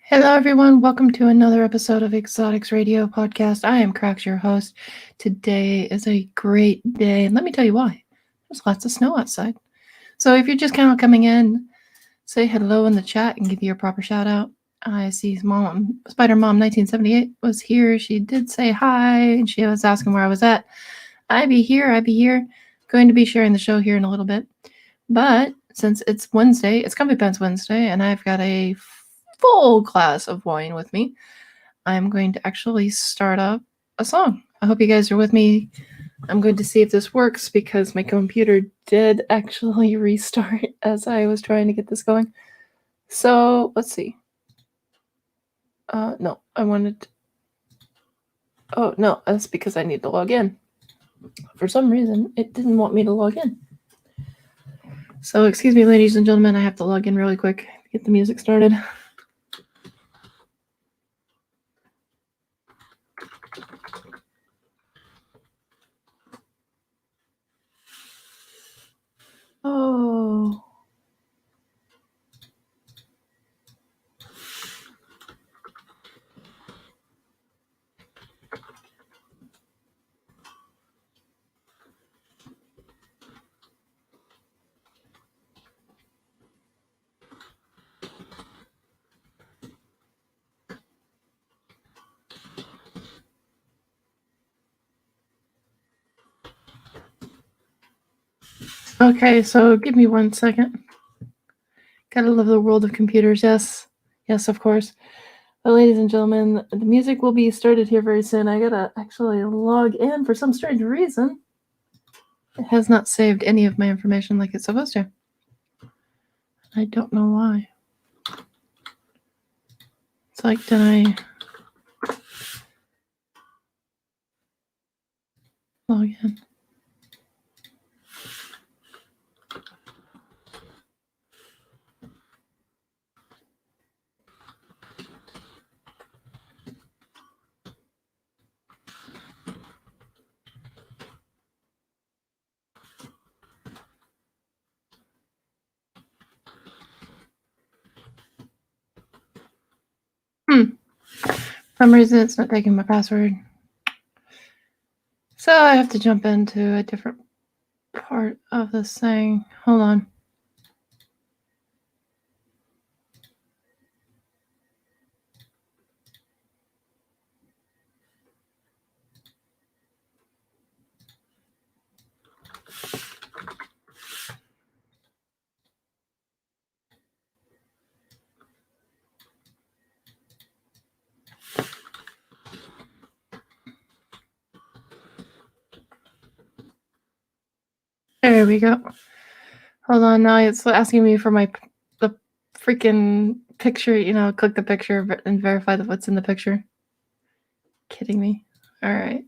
Hello, everyone. Welcome to another episode of Exotics Radio Podcast. I am Cracks, your host. Today is a great day, and let me tell you why. There's lots of snow outside. So if you're just kind of coming in, say hello in the chat and give you a proper shout out. I see Spider Mom 1978 was here. She did say hi, and she was asking where I was at. I be here. Going to be sharing the show here in a little bit. But since it's Wednesday, it's Comfy Pants Wednesday, and I've got a full glass of wine with me, I'm going to actually start up a song. I hope you guys are with me. I'm going to see if this works because my computer did actually restart as I was trying to get this going. So let's see. No, I wanted. Oh, no, that's because I need to log in. For some reason, it didn't want me to log in. So excuse me, ladies and gentlemen, I have to log in really quick to get the music started. Oh. Okay, so give me 1 second. Gotta love the world of computers. Yes, of course. But ladies and gentlemen, the music will be started here very soon. I gotta actually log in for some strange reason. It has not saved any of my information like it's supposed to. I don't know why. It's like, did I log in? For some reason, it's not taking my password. So I have to jump into a different part of this thing. Hold on. There we go. Hold on, now it's asking me for the freaking picture. Click the picture and verify what's in the picture. Kidding me? All right.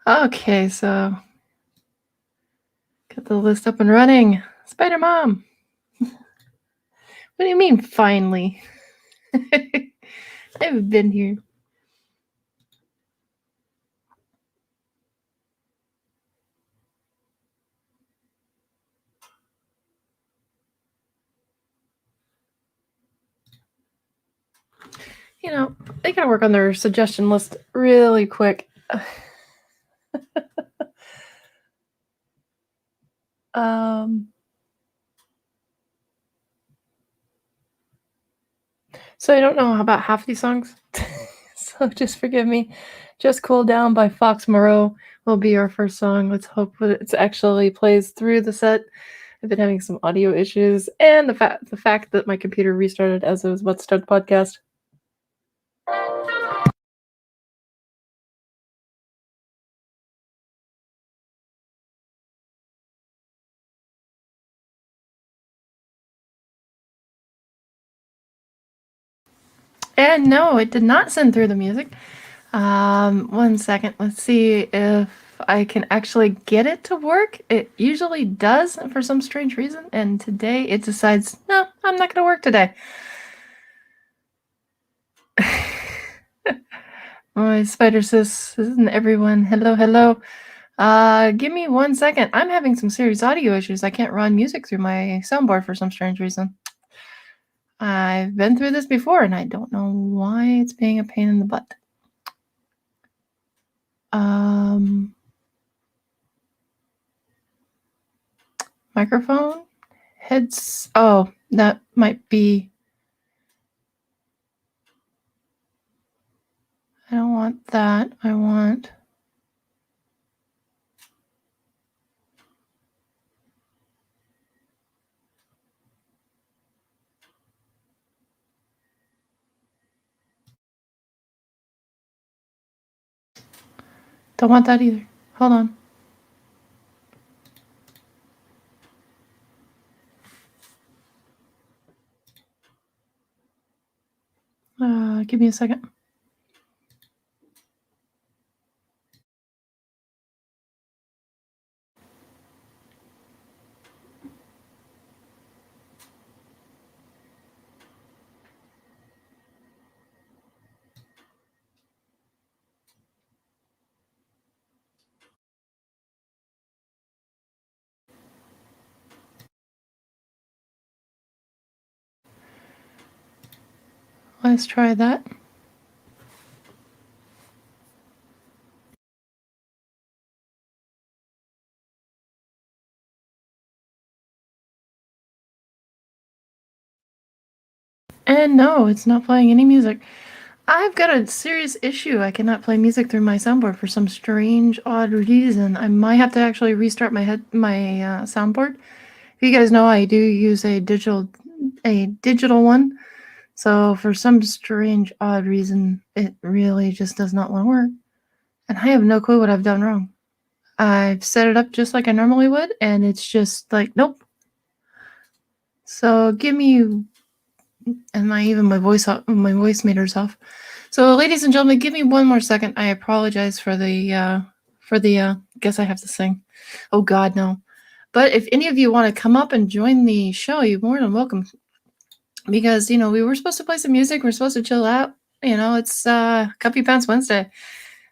Okay, so got the list up and running. Spider Mom. What do you mean, finally? I've been here. They gotta work on their suggestion list really quick. So I don't know about half these songs, so just forgive me. Just Cool Down by Fox Moreau will be our first song. Let's hope that it actually plays through the set. I've been having some audio issues, and the fact that my computer restarted as I was about to start the podcast. And no, it did not send through the music. 1 second. Let's see if I can actually get it to work. It usually does for some strange reason, and today it decides, no, I'm not going to work today. My spider sis, isn't everyone? Hello. Give me 1 second. I'm having some serious audio issues. I can't run music through my soundboard for some strange reason. I've been through this before and I don't know why it's being a pain in the butt. Microphone? Heads. Oh, that might be. I don't want that. I want. Don't want that either. Hold on. Give me a second. Let's try that. And no, it's not playing any music. I've got a serious issue. I cannot play music through my soundboard for some strange, odd reason. I might have to actually restart my soundboard. If you guys know, I do use a digital one. So for some strange, odd reason, it really just does not want to work. And I have no clue what I've done wrong. I've set it up just like I normally would, and it's just like, nope. So give me, and my voice meter's off. So ladies and gentlemen, give me one more second. I apologize for the guess I have to sing. Oh God, no. But if any of you want to come up and join the show, you're more than welcome. Because, we were supposed to play some music. We're supposed to chill out. It's Cuppy Pants Wednesday.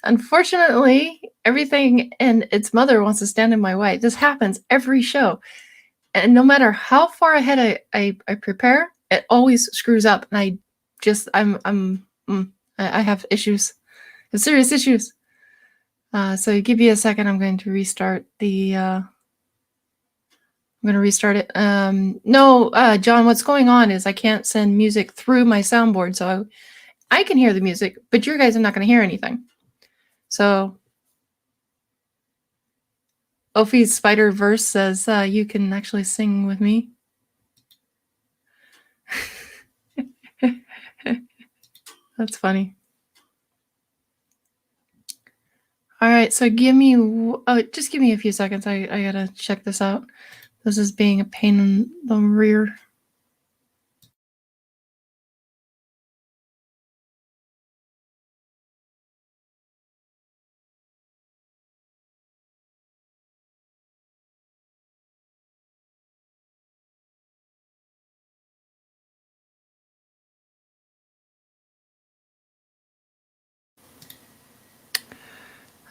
Unfortunately, everything and its mother wants to stand in my way. This happens every show. And no matter how far ahead I prepare, it always screws up. And I have issues, serious issues. So give me a second. I'm going to restart I'm going to restart it. No, John, what's going on is I can't send music through my soundboard. So I can hear the music, but your guys are not going to hear anything. So Ophi's Spider-Verse says you can actually sing with me. That's funny. All right, so just give me a few seconds. I gotta check this out. This is being a pain in the rear.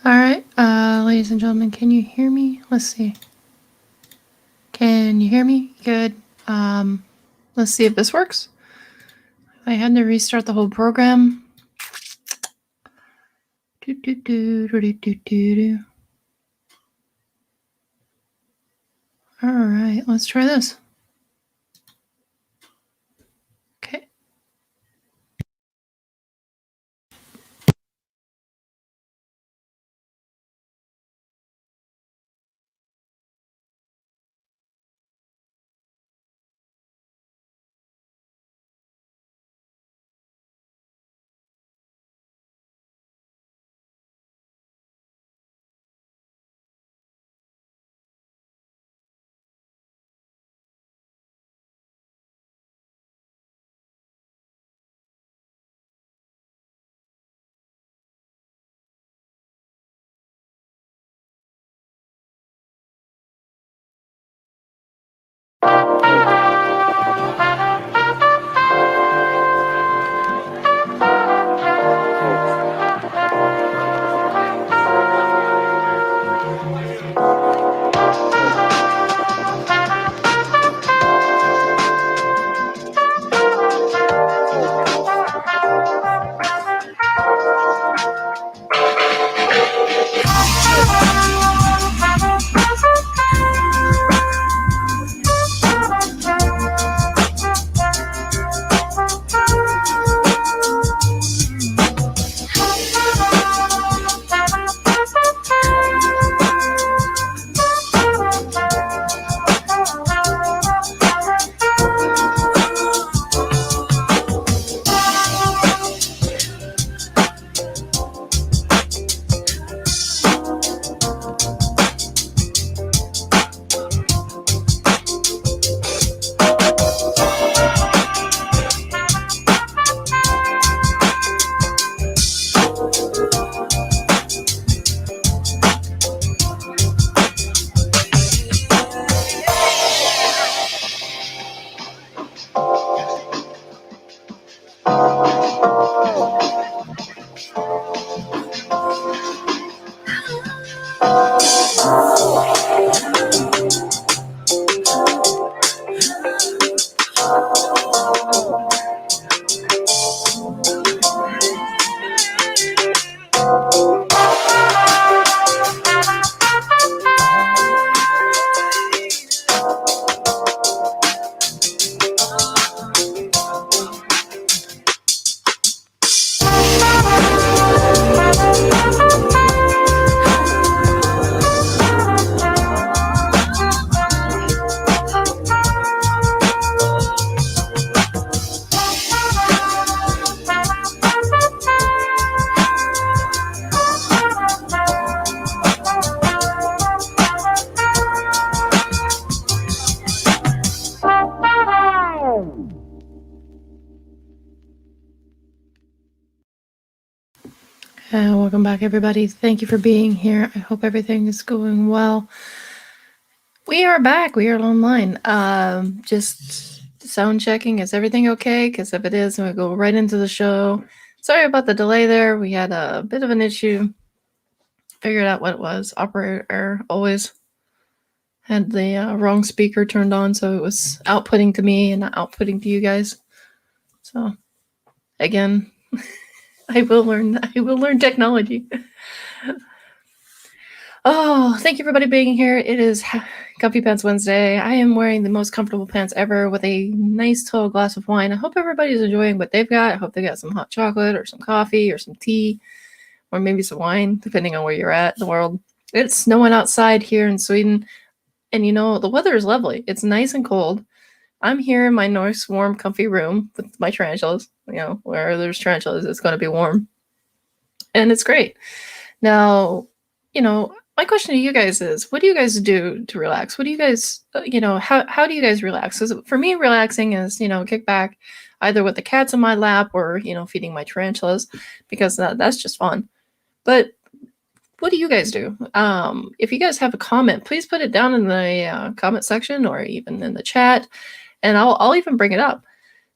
All right, ladies and gentlemen, can you hear me? Let's see. Can you hear me? Good. Let's see if this works. I had to restart the whole program. All right, let's try this. Okay. Welcome back, everybody. Thank you for being here. I hope everything is going well. We are back. We are online. Just sound checking. Is everything okay? Because if it is, we'll go right into the show. Sorry about the delay there. We had a bit of an issue. Figured out what it was. Operator always had the wrong speaker turned on, so it was outputting to me and not outputting to you guys. So, again, I will learn technology. Oh, thank you everybody being here. It is Comfy Pants Wednesday. I am wearing the most comfortable pants ever with a nice tall glass of wine. I hope everybody's enjoying what they've got. I hope they got some hot chocolate or some coffee or some tea or maybe some wine, depending on where you're at in the world. It's snowing outside here in Sweden. And the weather is lovely. It's nice and cold. I'm here in my nice, warm, comfy room with my tarantulas. Where there's tarantulas, it's going to be warm. And it's great. Now, my question to you guys is, what do you guys do to relax? What do you guys, how do you guys relax? Because for me, relaxing is, kick back either with the cats in my lap or, feeding my tarantulas, because that's just fun. But what do you guys do? If you guys have a comment, please put it down in the comment section or even in the chat, and I'll even bring it up.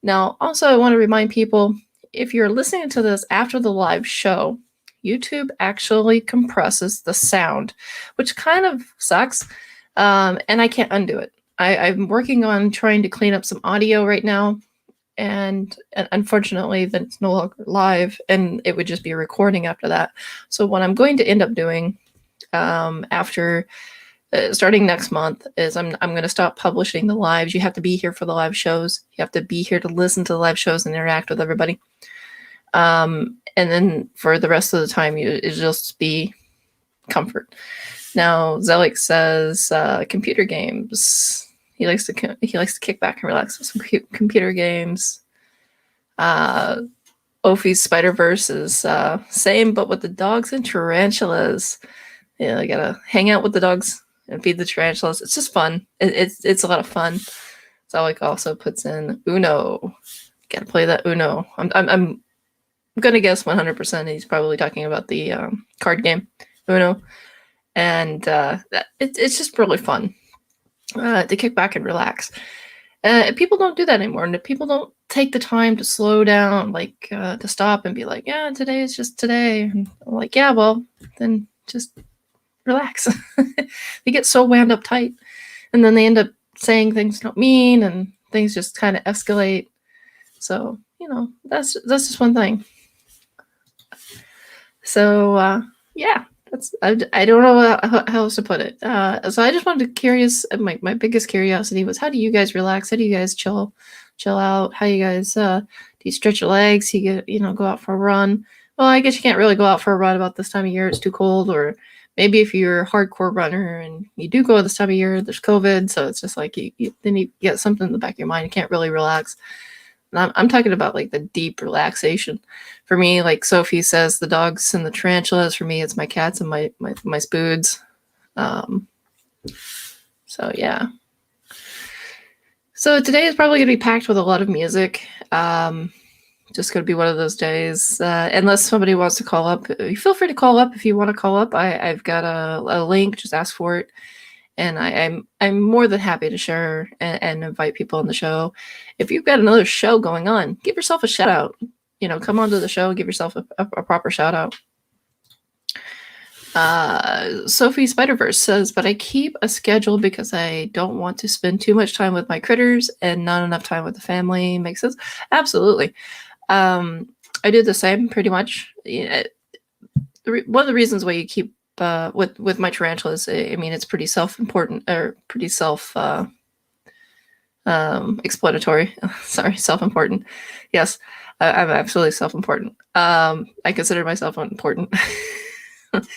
Now, also, I want to remind people, if you're listening to this after the live show, YouTube actually compresses the sound, which kind of sucks, and I can't undo it. I'm working on trying to clean up some audio right now, and unfortunately, that's no longer live, and it would just be a recording after that. So what I'm going to end up doing after starting next month is I'm going to stop publishing the lives. You have to be here for the live shows. You have to be here to listen to the live shows and interact with everybody. And then for the rest of the time, it'll just be comfort. Now, Zelik says computer games. He likes to kick back and relax with some computer games. Ophi's Spider-Verse is same, but with the dogs and tarantulas. Yeah, I gotta hang out with the dogs and feed the tarantulas. It's just fun. It's a lot of fun. Zelik also puts in Uno. Gotta play that Uno. I'm gonna guess 100% he's probably talking about the card game Uno, and it's just really fun to kick back and relax. People don't do that anymore, and people don't take the time to slow down, like to stop and be like, yeah, today is just today. And I'm like, yeah, well, then just relax. They get so wound up tight, and then they end up saying things don't mean, and things just kind of escalate. So that's just one thing. So yeah, I don't know how else to put it. So I just wanted to curious. My biggest curiosity was, how do you guys relax? How do you guys chill out? How you guys do you stretch your legs? You go out for a run. Well, I guess you can't really go out for a run about this time of year. It's too cold. Or maybe if you're a hardcore runner and you do go this time of year, there's COVID, so it's just like then you get something in the back of your mind. You can't really relax. I'm talking about like the deep relaxation. For me, like Sophie says, the dogs and the tarantulas. For me, it's my cats and my spoods. So yeah. So today is probably going to be packed with a lot of music. Just going to be one of those days. Unless somebody wants to call up, feel free to call up if you want to call up. I've got a link. Just ask for it. And I'm more than happy to share and invite people on the show. If you've got another show going on, give yourself a shout out. Come onto the show, give yourself a proper shout out. Sophie Spider-Verse says, but I keep a schedule because I don't want to spend too much time with my critters and not enough time with the family. Makes sense? Absolutely. I do the same pretty much. One of the reasons why you keep with my tarantulas, I mean, it's pretty self-important or pretty explanatory. Sorry, self-important. Yes, I'm absolutely self-important. I consider myself important.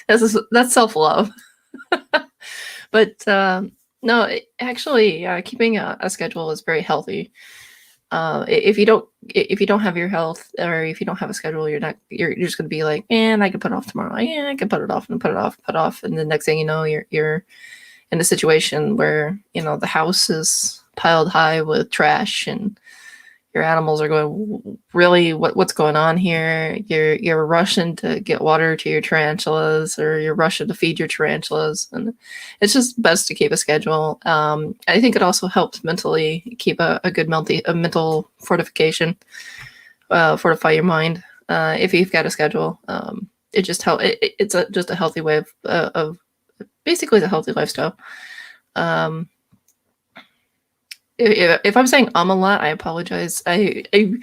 That's self-love. But no, actually, keeping a schedule is very healthy. If you don't have your health, or if you don't have a schedule, you're just going to be like, and I can put it off tomorrow. Yeah, I can put it off and put it off. And the next thing you know, you're in a situation where, the house is piled high with trash, and, your animals are going, really, what's going on here? You're rushing to get water to your tarantulas, or you're rushing to feed your tarantulas, and it's just best to keep a schedule. I think it also helps mentally keep a good mental fortification, fortify your mind if you've got a schedule. It just it's just a healthy way of basically it's a healthy lifestyle. If I'm saying a lot, I apologize. I'm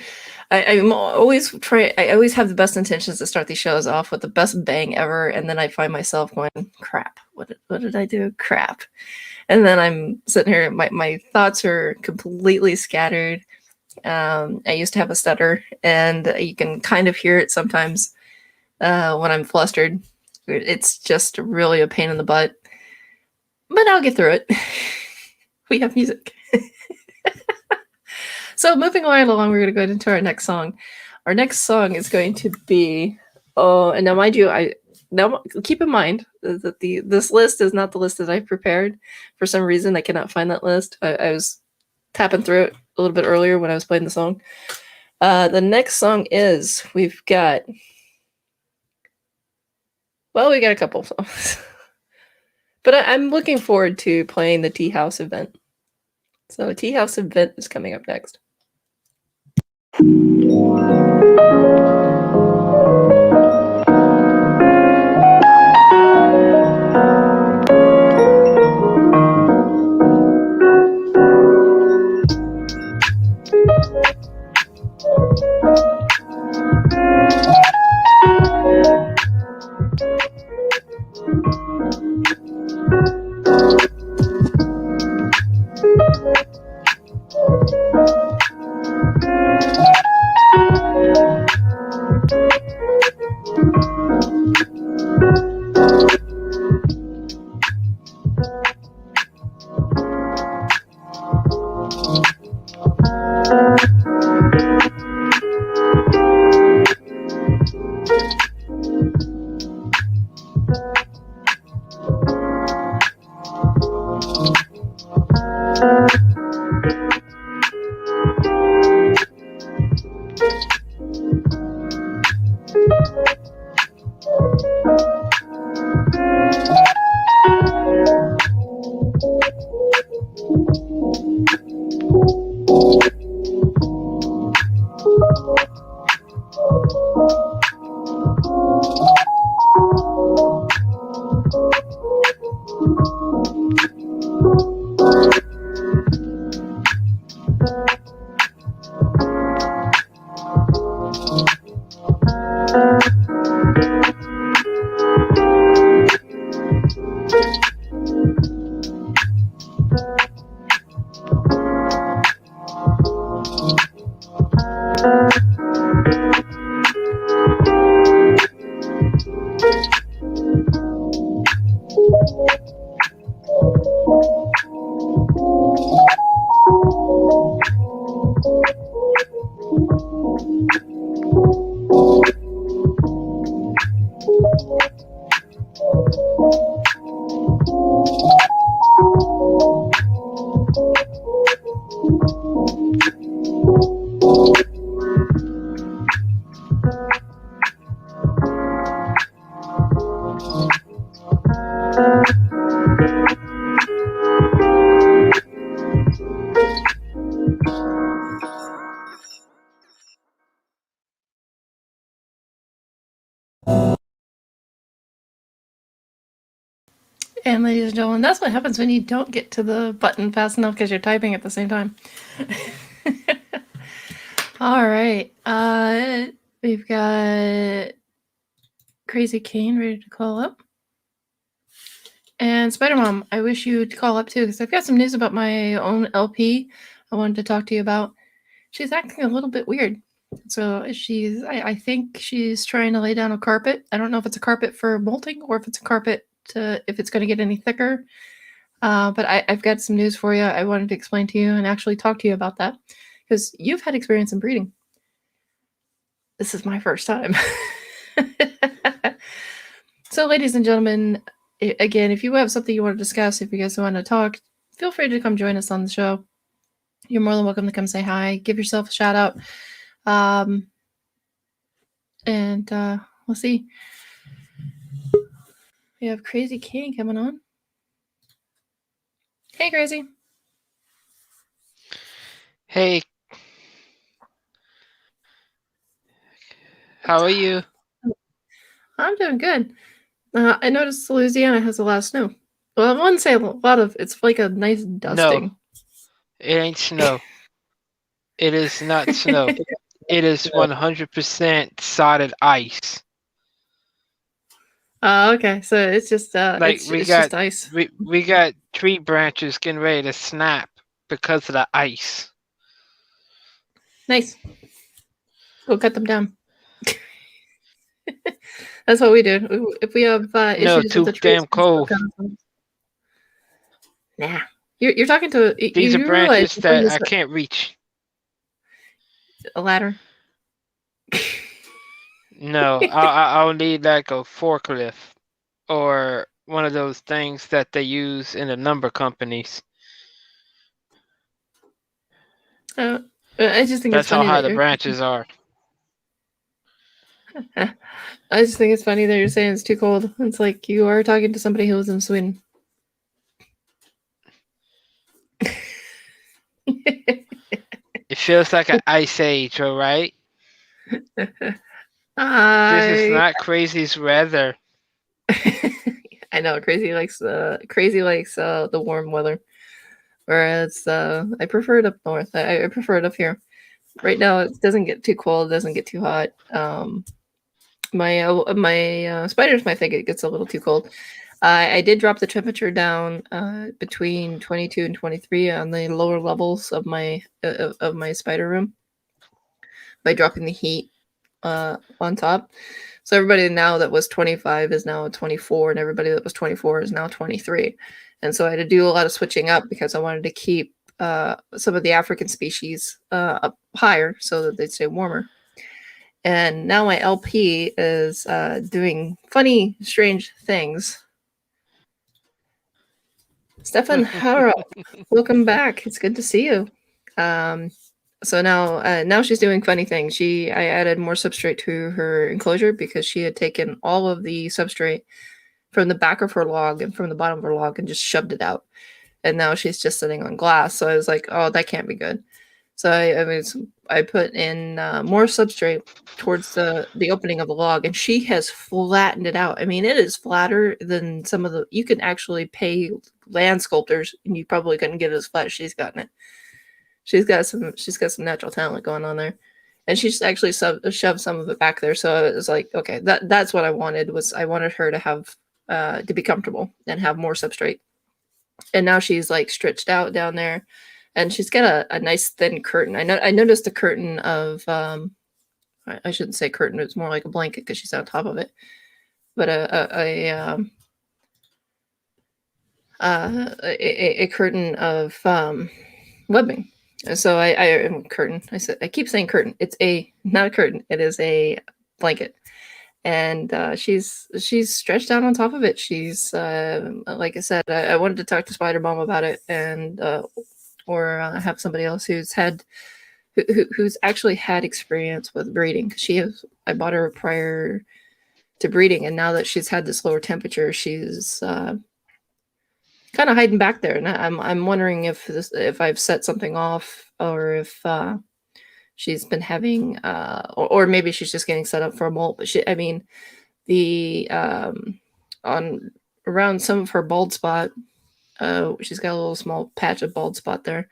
always I always have the best intentions to start these shows off with the best bang ever, and then I find myself going, crap, what did I do? Crap. And then I'm sitting here, my thoughts are completely scattered. I used to have a stutter, and you can kind of hear it sometimes when I'm flustered. It's just really a pain in the butt, but I'll get through it. We have music. So moving right along, we're going to go into our next song. Our next song is going to be, and now mind you, now keep in mind that this list is not the list that I prepared. For some reason, I cannot find that list. I was tapping through it a little bit earlier when I was playing the song. The next song is, we got a couple songs. But I'm looking forward to playing the Tea House event. So Tea House event is coming up next. And ladies and gentlemen, that's what happens when you don't get to the button fast enough because you're typing at the same time. All right. We've got Crazy Kane ready to call up. And Spider Mom, I wish you'd call up too, because I've got some news about my own LP I wanted to talk to you about. She's acting a little bit weird. So I think she's trying to lay down a carpet. I don't know if it's a carpet for molting or if it's a carpet if it's going to get any thicker. But I've got some news for you. I wanted to explain to you and actually talk to you about that, because you've had experience in breeding. This is my first time. So, ladies and gentlemen, again, if you have something you want to discuss, if you guys want to talk, feel free to come join us on the show. you're more than welcome to come say hi. Give yourself a shout out. And we'll see. We have Crazy King coming on. Hey, Crazy. Hey, how are you? I'm doing good. I noticed Louisiana has a lot of snow. Well, I wouldn't say a lot of. It's like a nice No, dusting. it ain't snow. It is not snow. It is 100% solid ice. Okay. So Like it's just ice. we got tree branches getting ready to snap because of the ice. Nice. Go cut them down. That's what we do. If we have No, issues with too the trees, damn we just go cold. cut them. Nah. You're talking to These are you realize branches you're talking that to I can't reach. a ladder. No, I'll need like a forklift or one of those things that they use in the number companies. uh, I just think it's That's how funny high that the you're. branches are. I just think it's funny that you're saying it's too cold. It's like you are talking to somebody who lives in Sweden. It feels like an ice age, alright? This is I not crazy's weather. I know crazy likes the warm weather, whereas I prefer it up north. I prefer it up here. Right now, it doesn't get too cold. It doesn't get too hot. My spiders might think it gets a little too cold. I did drop the temperature down between 22 and 23 on the lower levels of my spider room by dropping the heat on top. So everybody now that was 25 is now 24, and everybody that was 24 is now 23. And so I had to do a lot of switching up because I wanted to keep some of the African species up higher so that they'd stay warmer. And now my LP is doing funny, strange things. Stefan Harrop, welcome back. It's good to see you. Um, so now she's doing funny things. I added more substrate to her enclosure because she had taken all of the substrate from the back of her log and from the bottom of her log and just shoved it out. And now she's just sitting on glass. So I was like, oh, that can't be good. So I put in more substrate towards the opening of the log, and she has flattened it out. I mean, it is flatter than some of the. You can actually pay land sculptors, and you probably couldn't get it as flat as she's gotten it. She's got some natural talent going on there, and she just actually shoved some of it back there. So it was like, okay, that's what I wanted. Was I wanted her to have to be comfortable and have more substrate, and now she's like stretched out down there, and she's got a nice thin curtain. I noticed a curtain of I shouldn't say curtain. It's more like a blanket because she's on top of it, but a curtain of webbing. So I curtain. I keep saying curtain. It's not a curtain. It is a blanket, and she's stretched out on top of it. She's like I said, I wanted to talk to Spider Mom about it, and or have somebody else who's actually had experience with breeding. I bought her prior to breeding, and now that she's had this lower temperature, she's kind of hiding back there. And I'm wondering if I've set something off, or if she's been having, or maybe she's just getting set up for a molt. But I mean, the on around some of her bald spot, she's got a little small patch of bald spot there.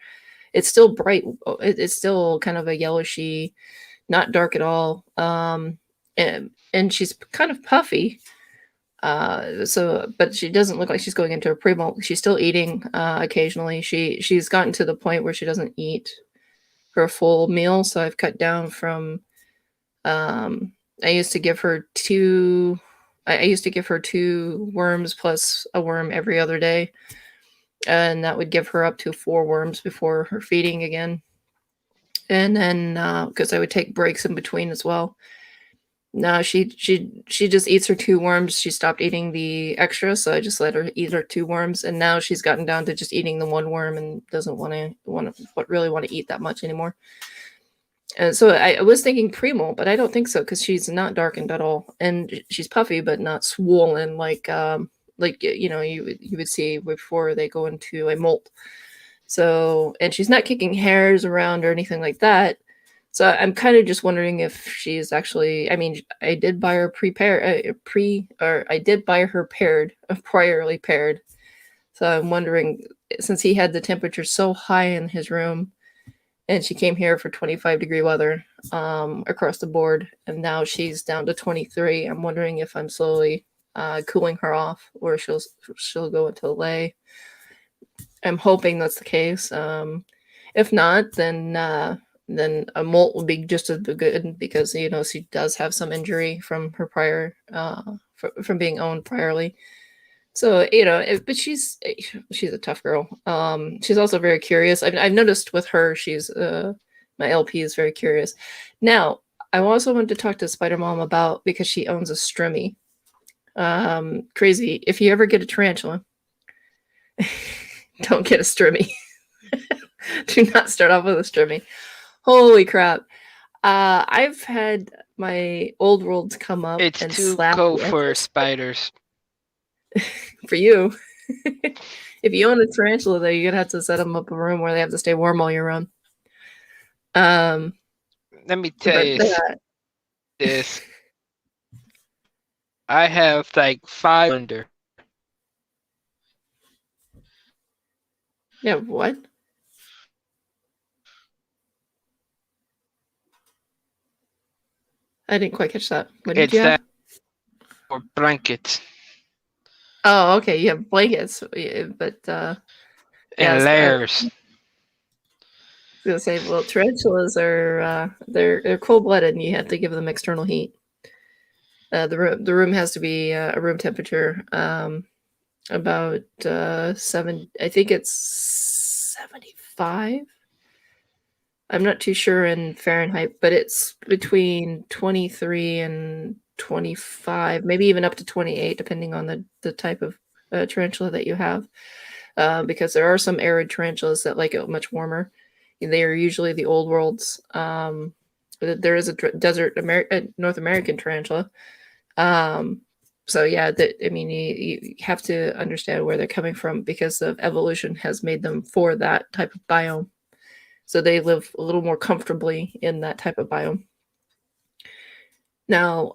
It's still bright. It's still kind of a yellowishy, not dark at all. And she's kind of puffy. But she doesn't look like she's going into a pre-molt. She's still eating occasionally. She's gotten to the point where she doesn't eat her full meal. So I've cut down from. I used to give her two. I used to give her two worms plus a worm every other day, and that would give her up to 4 worms before her feeding again. And then because I would take breaks in between as well. No, she just eats her 2 worms. She stopped eating the extra, so I just let her eat her 2 worms, and now she's gotten down to just eating the 1 worm and doesn't really want to eat that much anymore. And so I was thinking pre-molt, but I don't think so because she's not darkened at all, and she's puffy but not swollen like you would see before they go into a molt. So, and she's not kicking hairs around or anything like that. So I'm kind of just wondering if she's actually. I mean, I did buy her I did buy her paired, priorly paired. So I'm wondering, since he had the temperature so high in his room, and she came here for 25-degree weather across the board, and now she's down to 23. I'm wondering if I'm slowly cooling her off, or she'll go into lay. I'm hoping that's the case. If not, then a molt would be just as good because she does have some injury from her prior from being owned priorly. So but she's a tough girl. She's also very curious. I've noticed with her, she's my LP is very curious. Now, I also want to talk to Spider Mom about, because she owns a strimmy. Crazy. If you ever get a tarantula, don't get a strimmy. Do not start off with a strimmy. Holy crap. I've had my old worlds come up It's and too slap cold the for edges. spiders. For you. If you own a tarantula, though, you're gonna have to set them up a room where they have to stay warm all year round. Let me tell you this. I have like 5 under. Yeah, what? I didn't quite catch that. What did you have? Or blankets. Oh, okay. You have blankets, but and yes, layers. I was gonna say, well, tarantulas are they're cold-blooded, and you have to give them external heat. The room has to be a room temperature, about 7. I think it's 75. I'm not too sure in Fahrenheit, but it's between 23 and 25, maybe even up to 28, depending on the type of tarantula that you have. Because there are some arid tarantulas that like it much warmer. They are usually the old worlds. There is a North American tarantula. So yeah, you have to understand where they're coming from, because of evolution has made them for that type of biome. So they live a little more comfortably in that type of biome. Now,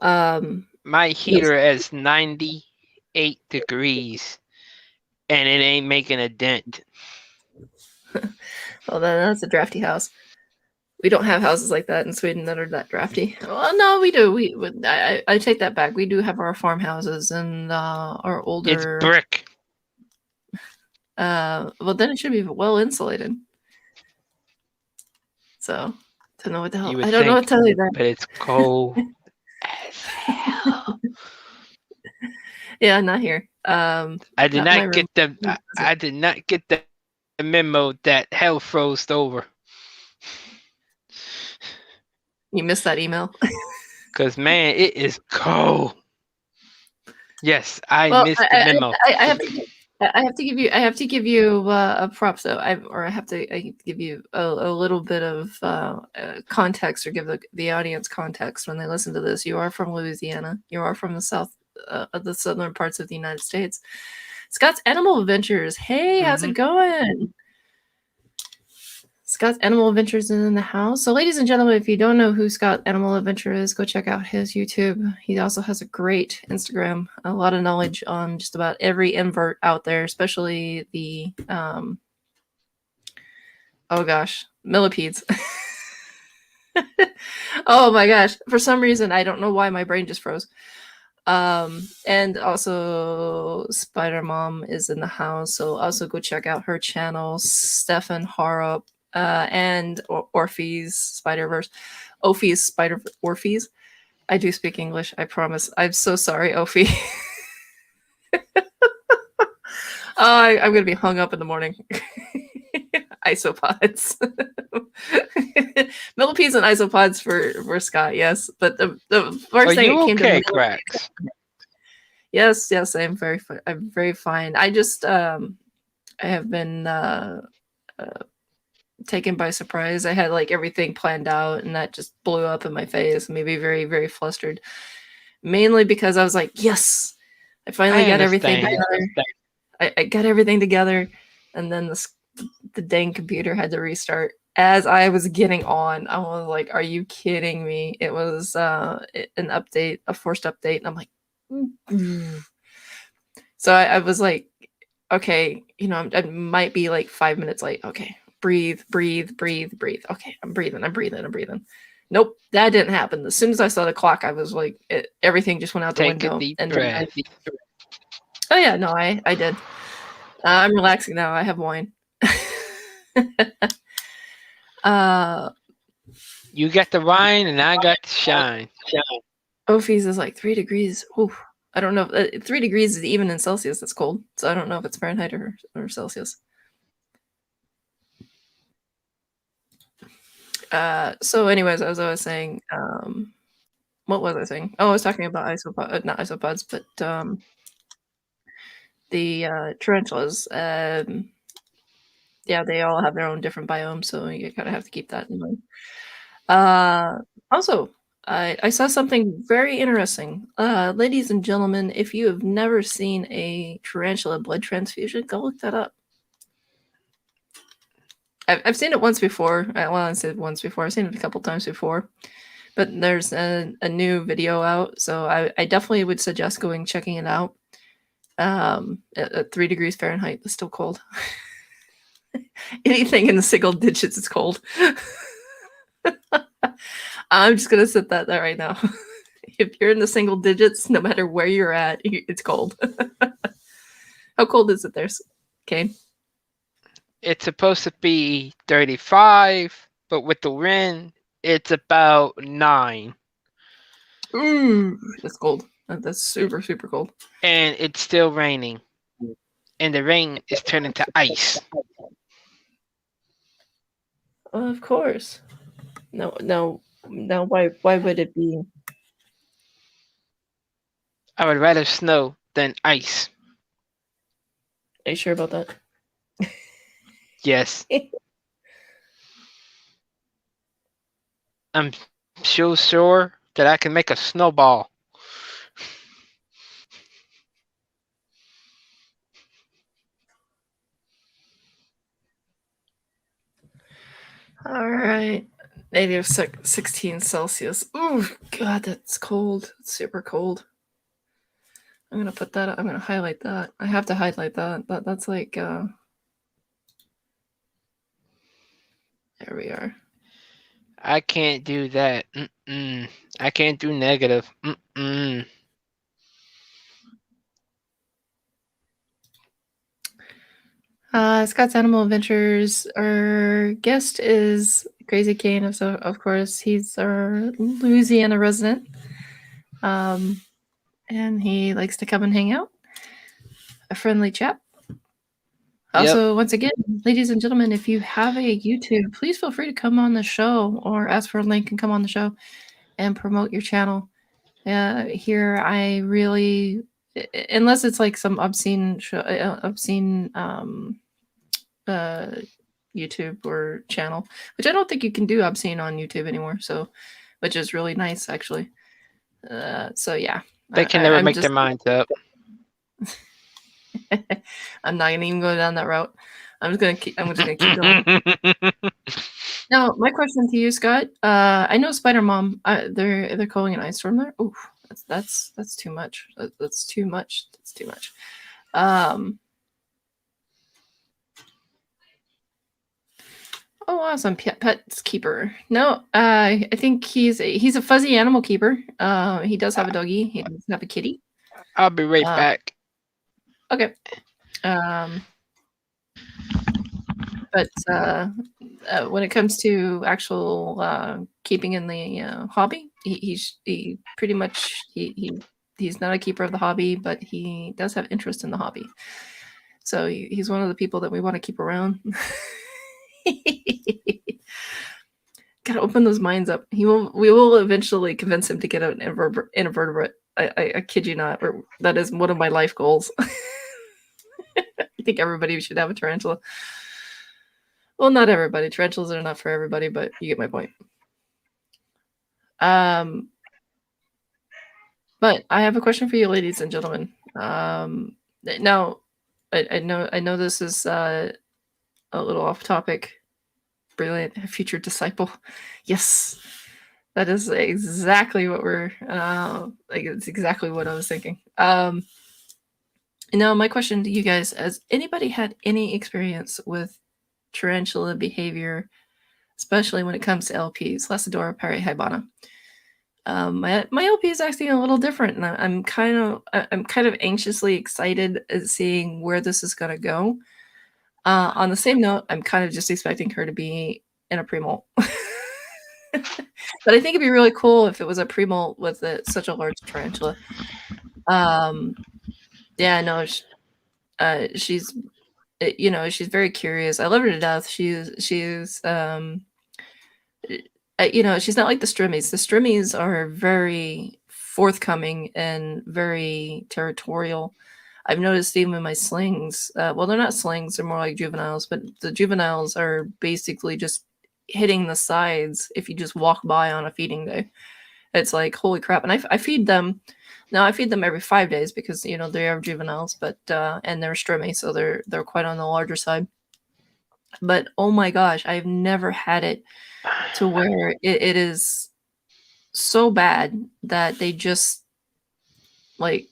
my heater is 98 degrees, and it ain't making a dent. Well, then that's a drafty house. We don't have houses like that in Sweden that are that drafty. Well, no, we do. I take that back. We do have our farmhouses and our older. It's brick. Well, then it should be well insulated. So, don't know what the hell. I don't know what to tell you that. But it's cold as hell. Yeah, not here. I did not get the memo that hell froze over. You missed that email. Because man, it is cold. Yes, I missed the memo. I have to give you a prop though. I have to give you a little bit of context, or give the audience context when they listen to this. You are from Louisiana. You are from the southern parts of the United States. Scott's Animal Adventures. Hey, how's it going? Scott's Animal Adventures is in the house. So, ladies and gentlemen, if you don't know who Scott Animal Adventure is, go check out his YouTube. He also has a great Instagram, a lot of knowledge on just about every invert out there, especially the, millipedes. Oh my gosh. For some reason, I don't know why my brain just froze. And also Spider Mom is in the house. So also go check out her channel, Stefan Harup. And Orpheus Spider-Verse. Orpheus. I do speak English, I promise. I'm so sorry, Ophi. I'm going to be hung up in the morning. Isopods. Millipedes and isopods for Scott, yes. But the Are first thing you that came to okay, me. Cracks? Yes, I'm very fine. I just I have been taken by surprise. I had like everything planned out, and that just blew up in my face. Made me very very flustered. Mainly because I was like, yes, I finally I got everything understand. together. I got everything together, and then the dang computer had to restart. As I was getting on, I was like, "Are you kidding me?" It was an update, a forced update, and I'm like, "Mm." So I was like, "Okay, I might be like 5 minutes late. Okay, breathe, breathe, breathe, breathe. Okay, I'm breathing, I'm breathing, I'm breathing." Nope, that didn't happen. As soon as I saw the clock, I was like, everything just went out the Take a window. deep And then breath. oh yeah, no, I did. I'm relaxing now. I have wine. uh, You got the wine and I got the shine. Ophies is like 3 degrees. Ooh, I don't know. 3 degrees is even in Celsius. That's cold. So I don't know if it's Fahrenheit or Celsius. So anyways, as I was saying, what was I saying? Oh, I was talking about not isopods, but the tarantulas. Yeah, they all have their own different biomes, so you kind of have to keep that in mind. Also, I saw something very interesting. Ladies and gentlemen, if you have never seen a tarantula blood transfusion, go look that up. I've seen it once before. Well, I said once before. I've seen it a couple times before. But there's a new video out, so I definitely would suggest going checking it out. At 3 degrees Fahrenheit, it's still cold. Anything in the single digits is cold. I'm just gonna set that there right now. If you're in the single digits, no matter where you're at, it's cold. How cold is it there, Kane? It's supposed to be 35, but with the wind, it's about 9. Ooh, that's cold. That's super, super cold. And it's still raining. And the rain is turning to ice. Of course. No. Why would it be? I would rather snow than ice. Are you sure about that? Yes. I'm so sure that I can make a snowball. All right. Negative 16 Celsius. Ooh, God, that's cold. It's super cold. I'm gonna put that. I'm gonna highlight that. I have to highlight that. That's like. There we are. I can't do that. Mm-mm. I can't do negative. Mm-mm. Scott's Animal Adventures. Our guest is Crazy Kane, so of course he's our Louisiana resident, and he likes to come and hang out. A friendly chap. Yep. Also, once again, ladies and gentlemen, if you have a YouTube, please feel free to come on the show or ask for a link and come on the show and promote your channel. Here, I really, unless it's like some obscene YouTube or channel, which I don't think you can do obscene on YouTube anymore. So, which is really nice actually. So yeah, They can never I'm make just, their minds up. I'm not gonna even go down that route. I'm just gonna keep going. Now, my question to you, Scott. I know Spider Mom. They're calling an ice storm there. Oh, that's too much. That's too much. That's too much. Oh, awesome! Pets keeper. No, I think he's a fuzzy animal keeper. He does have a doggy. He does have a kitty. I'll be right back. Okay. But when it comes to actual keeping in the hobby, he pretty much he's not a keeper of the hobby, but he does have interest in the hobby. So he's one of the people that we want to keep around. Gotta open those minds up. We will eventually convince him to get an invertebrate. I kid you not. That is one of my life goals. I think everybody should have a tarantula. Well, not everybody. Tarantulas are not for everybody, but you get my point. But I have a question for you, ladies and gentlemen. Now, I know this is a little off topic. Brilliant, future disciple. Yes, that is exactly what we're. Like it's exactly what I was thinking. Now, my question to you guys: has anybody had any experience with tarantula behavior, especially when it comes to LPs, Lacidora parahybana? My LP is acting a little different, and I'm kind of anxiously excited at seeing where this is going to go. On the same note, I'm kind of just expecting her to be in a pre-molt. But I think it'd be really cool if it was a pre-molt with such a large tarantula. Yeah, no, she's she's very curious. I love her to death. She's she's not like the Strimmies. The Strimmies are very forthcoming and very territorial. I've noticed even in my slings, well, they're not slings, they're more like juveniles, but the juveniles are basically just hitting the sides if you just walk by on a feeding day. It's like, holy crap. And I feed them. Now I feed them every 5 days because, they are juveniles, but, and they're strimmy, so they're quite on the larger side. But oh my gosh, I've never had it to where it is so bad that they just like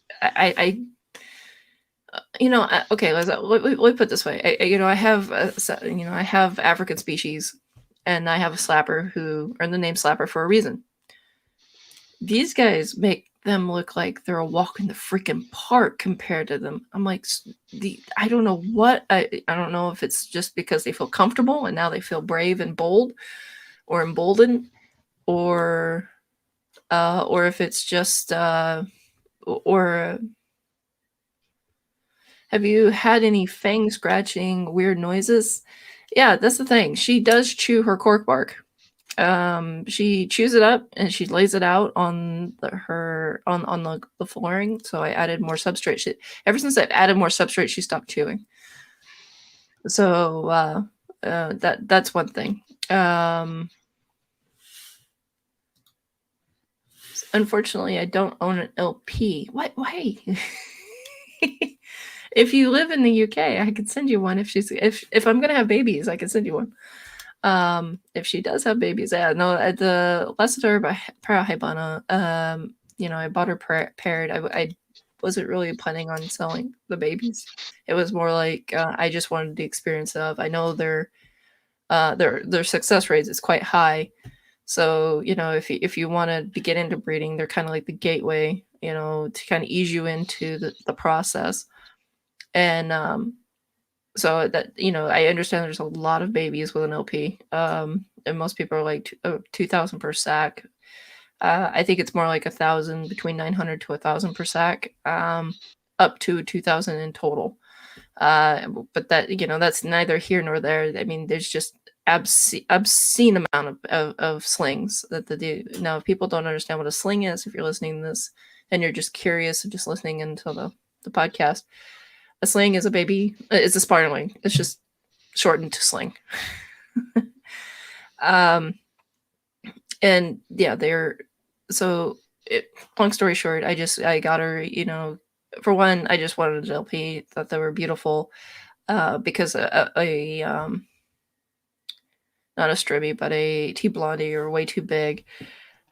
okay, let me put it this way. I have I have African species, and I have a slapper who earned the name slapper for a reason. These guys make them look like they're a walk in the freaking park compared to them. I'm like, I don't know what I don't know if it's just because they feel comfortable and now they feel brave and bold or emboldened, or if it's just or have you had any fang scratching weird noises? Yeah, that's the thing. She does chew her cork bark. She chews it up and she lays it out on the flooring. So I added more substrate. Ever since I've added more substrate, she stopped chewing. So that's one thing. Unfortunately, I don't own an LP. Why? If you live in the UK, I could send you one. If I'm gonna have babies, I can send you one. If she does have babies, yeah, no, at the Lacidora parahybana, I bought her paired. I wasn't really planning on selling the babies. It was more like I just wanted the experience of. I know their success rates is quite high, so if you want to get into breeding, they're kind of like the gateway, to kind of ease you into the process. And so that I understand there's a lot of babies with an LP, and most people are like 2,000 per sack. I think it's more like 1,000, between 900 to 1,000 per sack, up to 2,000 in total. But that that's neither here nor there. I mean, there's just obscene amount of slings that they do. Now, if people don't understand what a sling is, if you're listening to this and you're just curious and just listening into the podcast, a sling is it's a spiderling. It's just shortened to sling. And yeah, long story short, I got her, for one, I just wanted an LP, thought they were beautiful, because not a Stribby, but a T Blondie are way too big.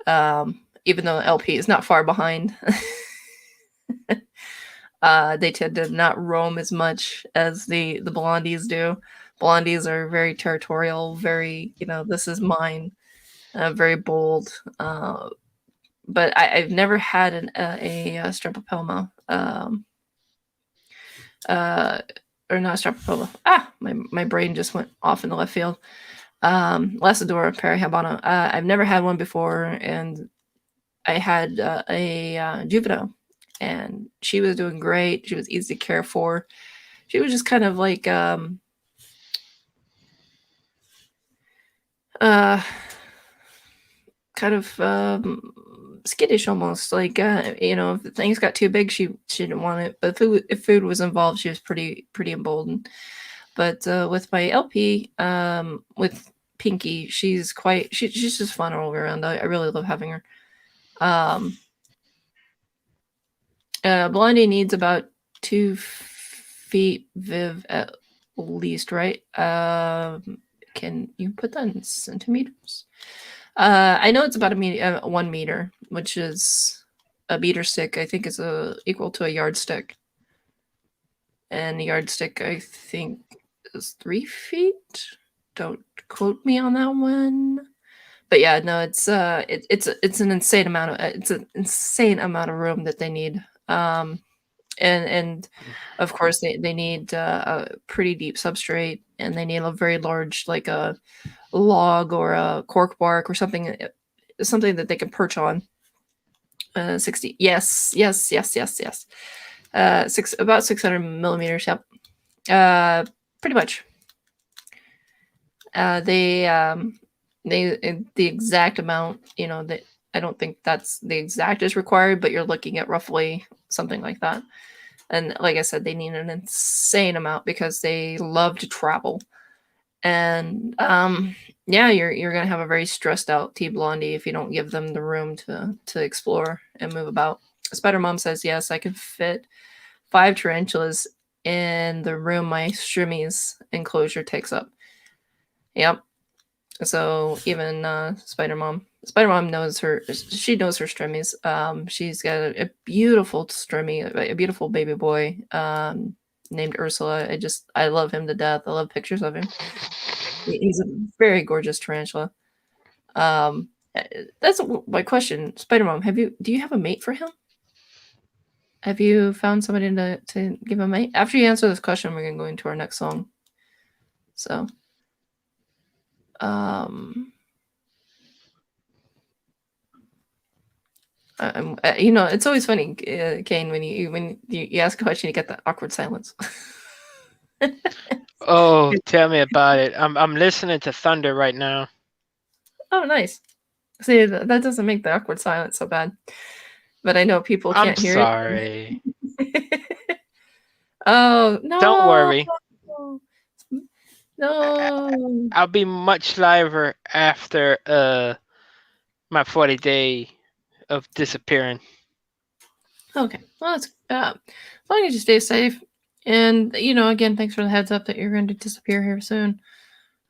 Even though LP is not far behind. They tend to not roam as much as the blondies do. Blondies are very territorial, very, this is mine, very bold. But I've never had a Strepopelma, or not Strepopelma. My brain just went off in the left field. Lacidora parahybana. I've never had one before, and I had a juvenile, and she was doing great. She was easy to care for. She was just kind of like uh kind of skittish almost. Like if things got too big, she didn't want it. But if food was involved, she was pretty emboldened. But with my LP, with Pinky, she's just fun all around. I really love having her. Um, Blondie needs about 2 feet Viv at least, right? Can you put that in centimeters? I know it's about 1 meter, which is a meter stick. I think is equal to a yardstick, and a yardstick I think is 3 feet. Don't quote me on that one. But yeah, no, it's an insane amount of room that they need. And of course they need a pretty deep substrate, and they need a very large, like a log or a cork bark or something that they can perch on. 60, yes. About 600 millimeters. Yep. Pretty much. The exact amount, that I don't think that's the exact is required, but you're looking at roughly something like that. And like I said, they need an insane amount because they love to travel. And yeah, you're gonna have a very stressed out T Blondie if you don't give them the room to explore and move about. Spider Mom says yes, I can fit 5 tarantulas in the room my Strimmies enclosure takes up. Yep. So even Spider Mom knows her. She knows her Strimmies. She's got a beautiful Strimmy, a beautiful baby boy named Ursula. I love him to death. I love pictures of him. He's a very gorgeous tarantula. That's my question, Spider Mom. Do you have a mate for him? Have you found somebody to give a mate? After you answer this question, we're gonna go into our next song. So, it's always funny, Kane, when you ask a question, you get that awkward silence. Oh, tell me about it. I'm listening to Thunder right now. Oh, nice. See, that doesn't make the awkward silence so bad. But I know people can't hear it. I'm sorry. Oh, no. Don't worry. No. I'll be much liver after my 40-day of disappearing. Okay. Well, that's as long as you stay safe. And again, thanks for the heads up that you're going to disappear here soon.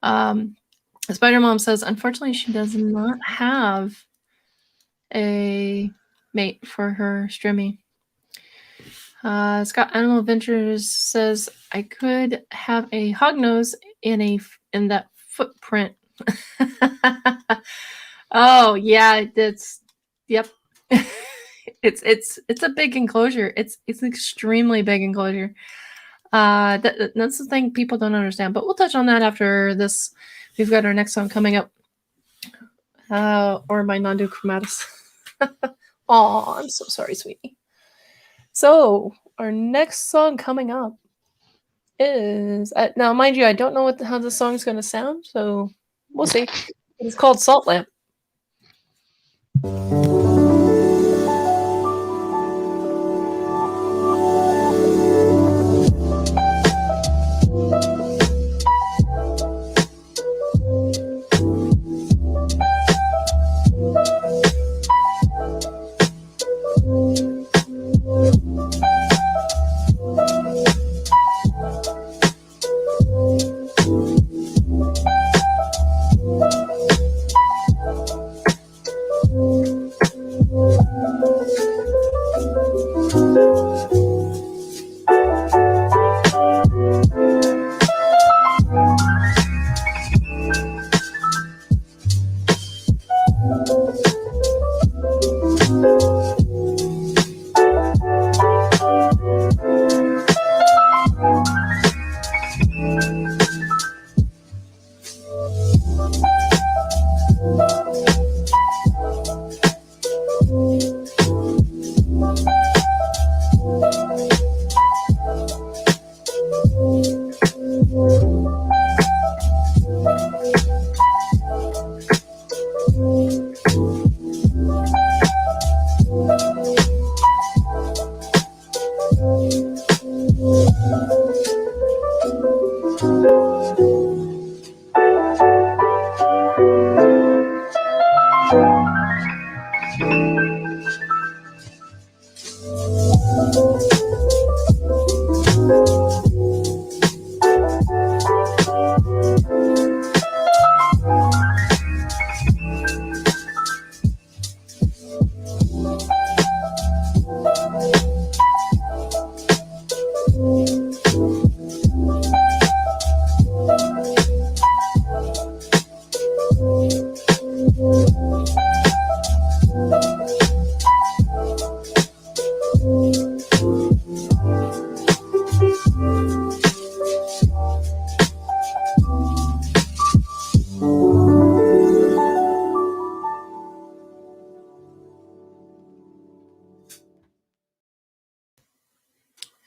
Spider Mom says, unfortunately, she does not have a mate for her Strimmy. Scott Animal Adventures says, I could have a hognose in that footprint. Oh yeah, yep. It's a big enclosure. It's an extremely big enclosure. That's the thing people don't understand, but we'll touch on that after this. We've got our next song coming up. Or my Nando Chromatis. Oh, I'm so sorry, sweetie. So our next song coming up is now, mind you, I don't know how this song's going to sound, so we'll see. It's called Salt Lamp.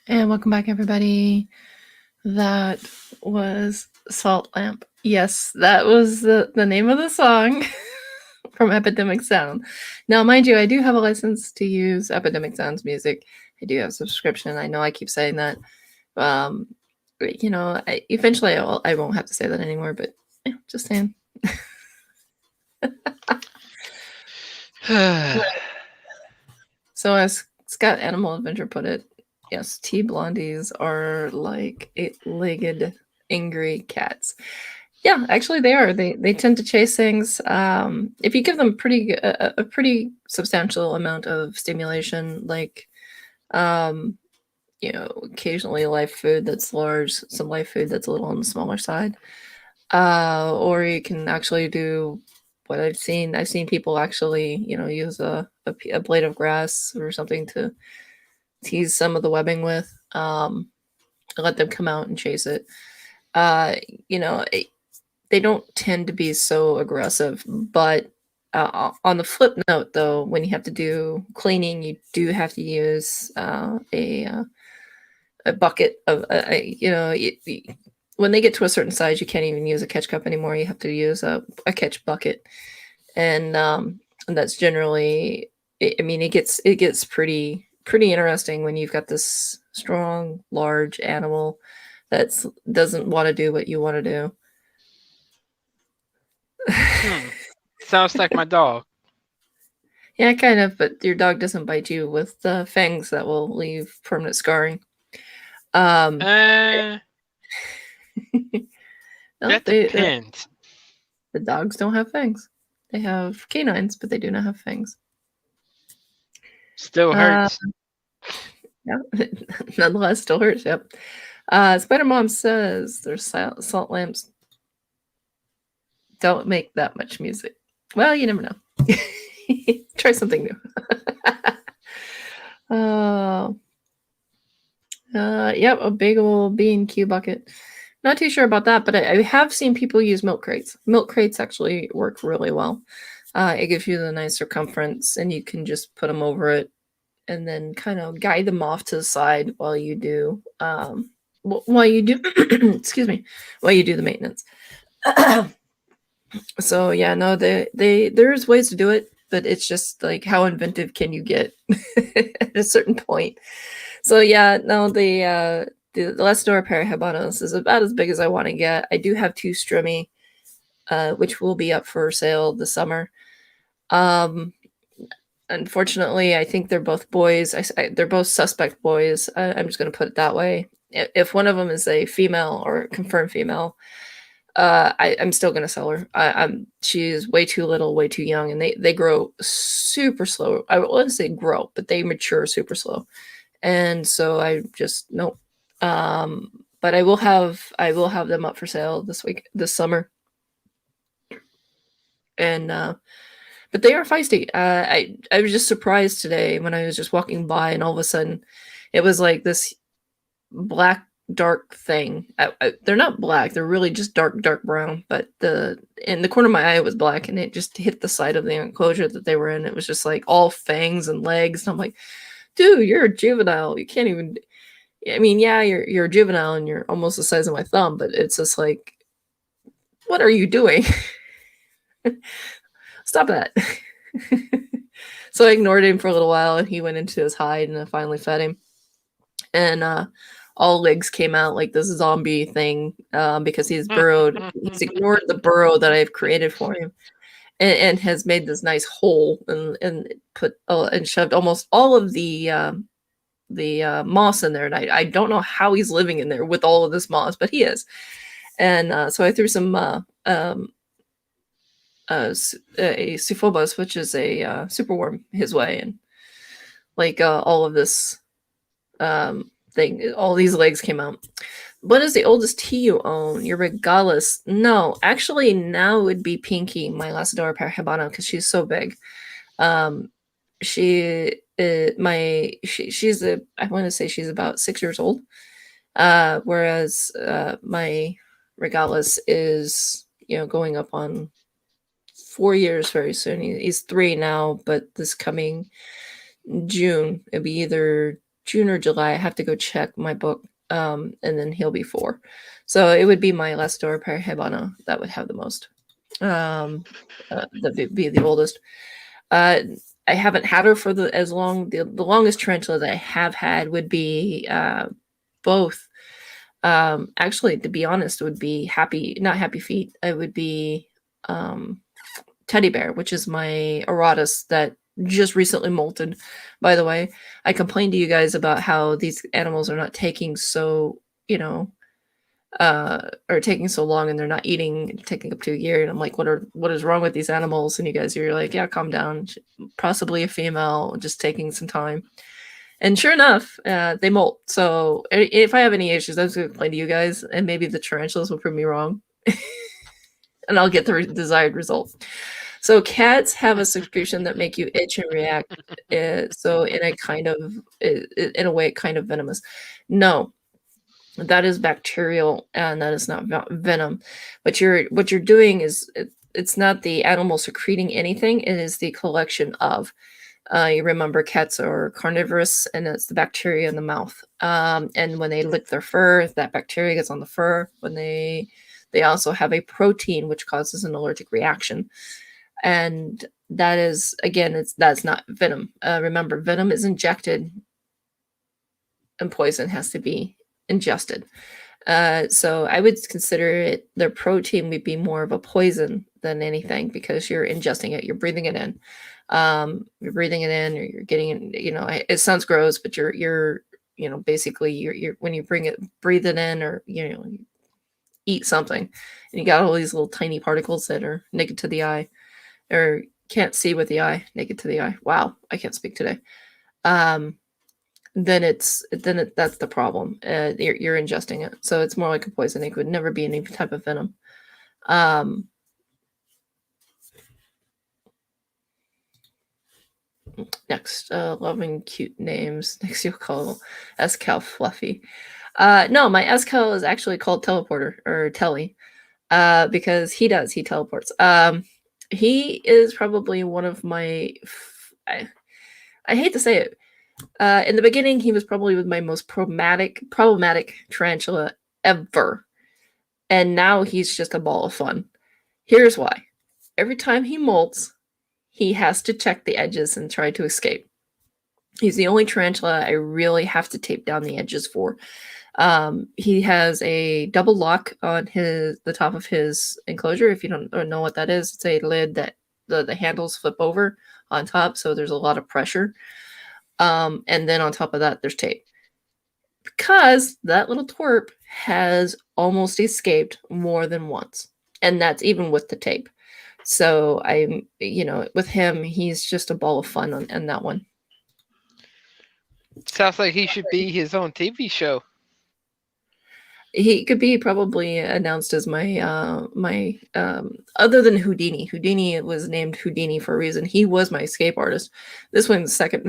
And welcome back, everybody. That was Salt Lamp. Yes, that was the name of the song from Epidemic Sound. Now, mind you, I do have a license to use Epidemic Sound's music. I do have a subscription. I know I keep saying that. Um, eventually I won't have to say that anymore, but yeah, just saying. So as Scott Animal Adventure put it, yes, T blondies are like 8-legged angry cats. Yeah, actually they are. They tend to chase things. If you give them a pretty substantial amount of stimulation, like um, occasionally live food that's large, some live food that's a little on the smaller side, or you can actually do what I've seen. I've seen people actually, use a blade of grass or something to tease some of the webbing with, and let them come out and chase it. Uh, you know, it, they don't tend to be so aggressive, but on the flip note, though, when you have to do cleaning, you do have to use a bucket of, when they get to a certain size, you can't even use a catch cup anymore. You have to use a catch bucket, and that's generally. I mean, it gets pretty interesting when you've got this strong, large animal that doesn't want to do what you want to do. Sounds like my dog. Yeah, kind of, but your dog doesn't bite you with fangs that will leave permanent scarring. Um, Uh, no, that depends. the dogs don't have fangs. They have canines, but they do not have fangs. Still Uh, hurts. yeah, nonetheless, still hurts. Yep. Spider Mom says their salt lamps don't make that much music. Well, you never know. Try something new. uh, yep, a big old B&Q bucket. Not too sure about that, but I have seen people use milk crates. Milk crates actually work really well. It gives you the nice circumference, and you can just put them over it, and then kind of guide them off to the side while you do excuse me, while you do the maintenance. So yeah, no, there's ways to do it, but it's just like how inventive can you get at a certain point. So yeah, no, the Lesnor Parahabanos is about as big as I want to get. I do have 2 Strummy, which will be up for sale this summer. Um, Unfortunately, I think they're both boys. They're both suspect boys. I'm just going to put it that way. If one of them is a female or confirmed female, I'm still going to sell her. She's way too little, way too young, and they grow super slow. I wouldn't say grow, but they mature super slow. And so I just nope. But I will have them up for sale this summer, and but they are feisty. I was just surprised today when I was just walking by, and all of a sudden, it was like this black dark thing. They're not black; they're really just dark brown. But in the corner of my eye was black, and it just hit the side of the enclosure that they were in. It was just like all fangs and legs, and I'm like, dude, you're a juvenile. You can't even. I mean, yeah, you're a juvenile and you're almost the size of my thumb, but it's just like, what are you doing? Stop that. So I ignored him for a little while, and he went into his hide, and I finally fed him. And all legs came out like this zombie thing, because he's burrowed. He's ignored the burrow that I've created for him, and has made this nice hole and put and shoved almost all of the moss in there. And I don't know how he's living in there with all of this moss, but he is. And so I threw some a Suphobos, which is a superworm, his way, and like all of this thing, all these legs came out. What is the oldest tea you own? Your Regalis? No, actually, now it would be Pinky, my Lasadora Parahibana, because she's so big. She's I want to say she's about 6 years old. Whereas my Regalis is going up on 4 years very soon. He's 3 now, but this coming June it'll be either June or July. I have to go check my book. And then he'll be 4. So it would be my Lastor parhebana that would have the most. That would be the oldest. Uh, I haven't had her for as long. The longest tarantula that I have had would be both. Actually, to be honest, would be not Happy Feet. It would be Teddy Bear, which is my Aratus that just recently molted. By the way, I complained to you guys about how these animals are not taking so, or taking so long, and they're not eating, taking up to a year. And I'm like, what is wrong with these animals? And you guys are like, yeah, calm down. Possibly a female, just taking some time. And sure enough, they molt. So if I have any issues, I was going to complain to you guys, and maybe the tarantulas will prove me wrong, and I'll get the desired result. So cats have a secretion that make you itch and react. So in a way, kind of venomous. No, that is bacterial, and that is not venom. But what you're doing is it's not the animal secreting anything. It is the collection of. You remember cats are carnivorous, and it's the bacteria in the mouth. And when they lick their fur, that bacteria gets on the fur. When they also have a protein which causes an allergic reaction, and that is again, that's not venom. Remember, venom is injected, and poison has to be ingested. So I would consider their protein would be more of a poison than anything, because you're ingesting it, you're breathing it in. You're breathing it in, or you're getting it. It sounds gross, but you're basically you're when you breathe it in, or eat something, and you got all these little tiny particles that are naked to the eye, or can't see with the eye, naked to the eye. Wow, I can't speak today. Then that's the problem. You're ingesting it, so it's more like a poison. It would never be any type of venom. Next, loving cute names. Next, you'll call Escal Fluffy. No, my Escal is actually called Teleporter, or Telly, because he teleports. He is probably one of my. I hate to say it. In the beginning, he was probably my most problematic tarantula ever, and now he's just a ball of fun. Here's why: every time he molts, he has to check the edges and try to escape. He's the only tarantula I really have to tape down the edges for. He has a double lock on the top of his enclosure. If you don't know what that is, it's a lid that the handles flip over on top, so there's a lot of pressure. And then on top of that, there's tape. Because that little twerp has almost escaped more than once. And that's even with the tape. So with him, he's just a ball of fun on that one. Sounds like he should be his own TV show. He could be probably announced as my other than Houdini. Houdini was named Houdini for a reason. He was my escape artist. This one's second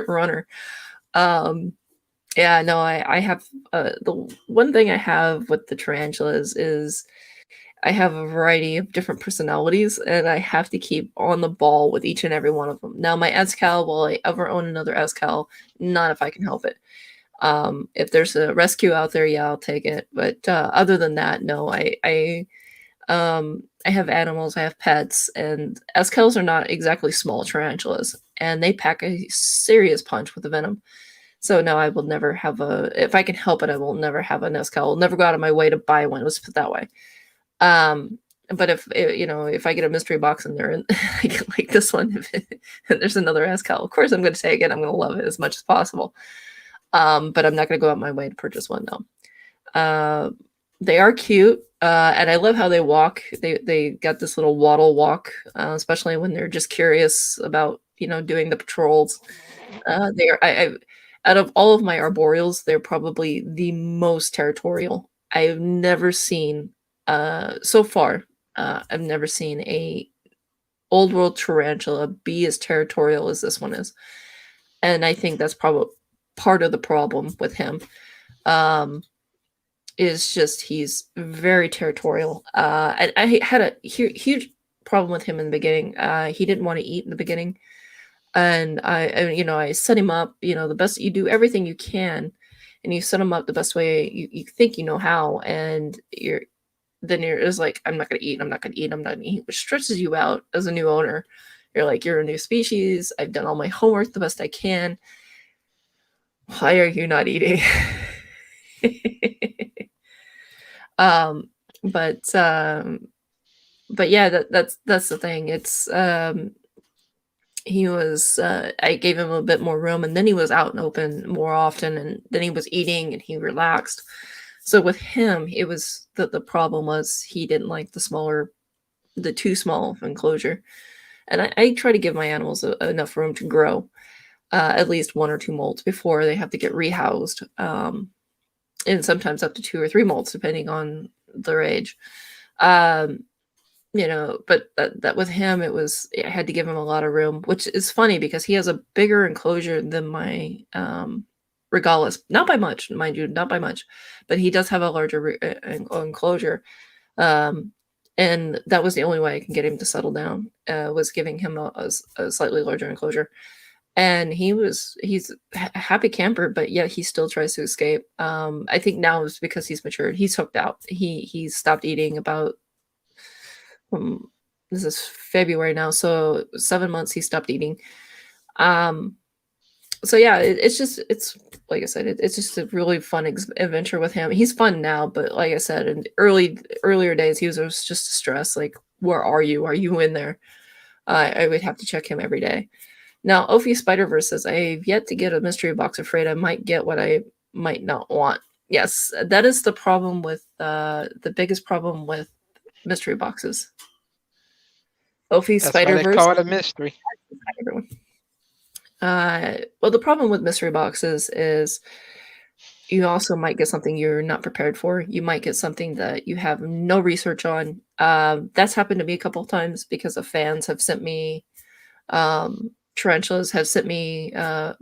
runner. Yeah, no, I have the one thing I have with the tarantulas is I have a variety of different personalities, and I have to keep on the ball with each and every one of them. Now, my Escal, will I ever own another Escal? Not if I can help it. If there's a rescue out there, yeah, I'll take it. But other than that, no. I have animals, I have pets, and Escals are not exactly small tarantulas, and they pack a serious punch with the venom. So no, I will never have if I can help it, I will never have an Escal. I'll never go out of my way to buy one. Let's put it that way. But if I get a mystery box in there and like this one, and there's another Escal, of course I'm going to take it. I'm going to love it as much as possible. But I'm not going to go out my way to purchase one though. They are cute, and I love how they walk. They got this little waddle walk, especially when they're just curious about doing the patrols. They are out of all of my arboreals, they're probably the most territorial. I've never seen so far. I've never seen a old world tarantula be as territorial as this one is, and I think that's probably part of the problem with him. Is just he's very territorial. I had a huge problem with him in the beginning. He didn't want to eat in the beginning. And I set him up, the best. You do everything you can, and you set him up the best way you think you know how, and you're just like, I'm not gonna eat, I'm not gonna eat, I'm not gonna eat, which stresses you out as a new owner. You're like, you're a new species. I've done all my homework the best I can. Why are you not eating? um, but yeah, that's the thing. It's he was I gave him a bit more room, and then he was out and open more often, and then he was eating and he relaxed. So with him, it was the problem was he didn't like the too small of enclosure. And I try to give my animals enough room to grow, at least one or two molts before they have to get rehoused, and sometimes up to two or three molts depending on their age. Um, but that with him, I had to give him a lot of room, which is funny because he has a bigger enclosure than my regalis. Not by much, mind you, not by much, but he does have a larger enclosure. Um, and that was the only way I can get him to settle down, was giving him a slightly larger enclosure. And he's a happy camper, but yet he still tries to escape. I think now is because he's matured. He's hooked out. He's stopped eating about this is February now, so 7 months he stopped eating. So yeah, it's like I said, it's just a really fun adventure with him. He's fun now, but like I said, in earlier days, he was just stressed. Like, where are you? Are you in there? I would have to check him every day. Now, Ophi Spider-Verse says, I've yet to get a mystery box, afraid I might get what I might not want. Yes, that is the problem with the biggest problem with mystery boxes. Ophi That's why they Spider-Verse. call it a mystery. Hi, everyone. Well, the problem with mystery boxes is you also might get something you're not prepared for. You might get something that you have no research on. That's happened to me a couple of times because the fans have sent me tarantulas, have sent me I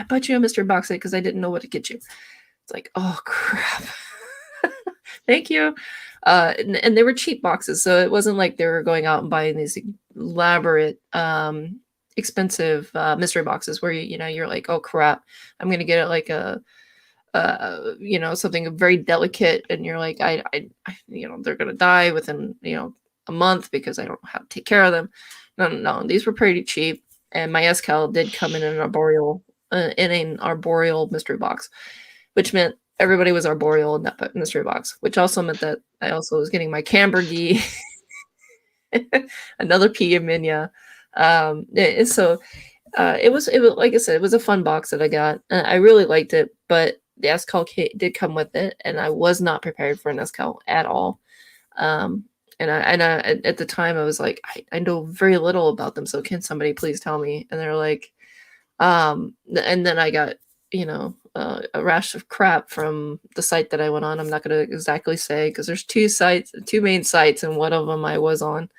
bought you a mystery box because I didn't know what to get you. It's like, oh crap. Thank you. And they were cheap boxes, so it wasn't like they were going out and buying these elaborate expensive mystery boxes where you're like, oh crap, I'm gonna get it like a something very delicate, and you're like, I they're gonna die within a month because I don't know how to take care of them. No, these were pretty cheap, and my Escal did come in an arboreal mystery box, which meant everybody was arboreal in that mystery box, which also meant that I also was getting my Cambergee, another Pia Minya. So it was like I said, it was a fun box that I got. I really liked it, but the Escal did come with it, and I was not prepared for an Escal at all. And I at the time I was like, I know very little about them, so can somebody please tell me? And they're like, and then I got a rash of crap from the site that I went on. I'm not going to exactly say because there's two main sites, and one of them I was on.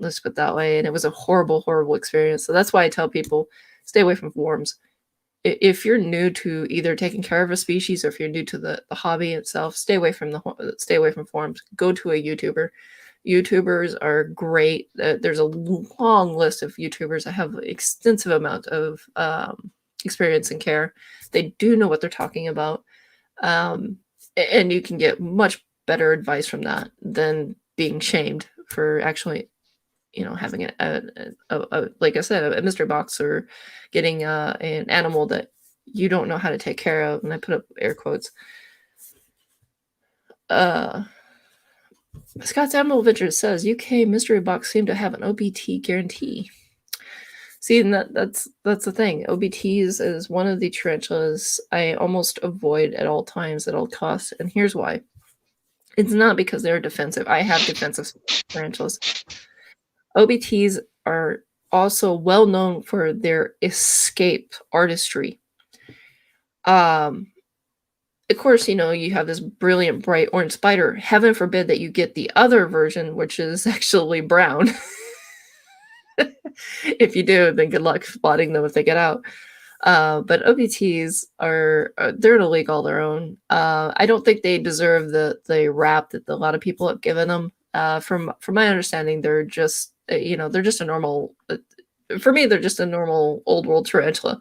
Let's put it that way. And it was a horrible, horrible experience. So that's why I tell people, stay away from forums. If you're new to either taking care of a species, or if you're new to the hobby itself, stay away from forums. Go to a YouTuber. YouTubers are great. There's a long list of YouTubers that have extensive amount of experience and care. They do know what they're talking about, and you can get much better advice from that than being shamed for actually having like I said, a mystery box, or getting an animal that you don't know how to take care of. And I put up air quotes. Scott's Animal Adventures says UK mystery box seem to have an OBT guarantee. See, and that's the thing. OBTs is one of the tarantulas I almost avoid at all times, at all costs, and here's why. It's not because they're defensive. I have defensive tarantulas. OBTs are also well known for their escape artistry. Of course, you have this brilliant, bright orange spider. Heaven forbid that you get the other version, which is actually brown. If you do, then good luck spotting them if they get out. But OBTs they're in a league all their own. I don't think they deserve the rap that a lot of people have given them. From my understanding, they're just they're just a normal for me, they're just a normal old world tarantula.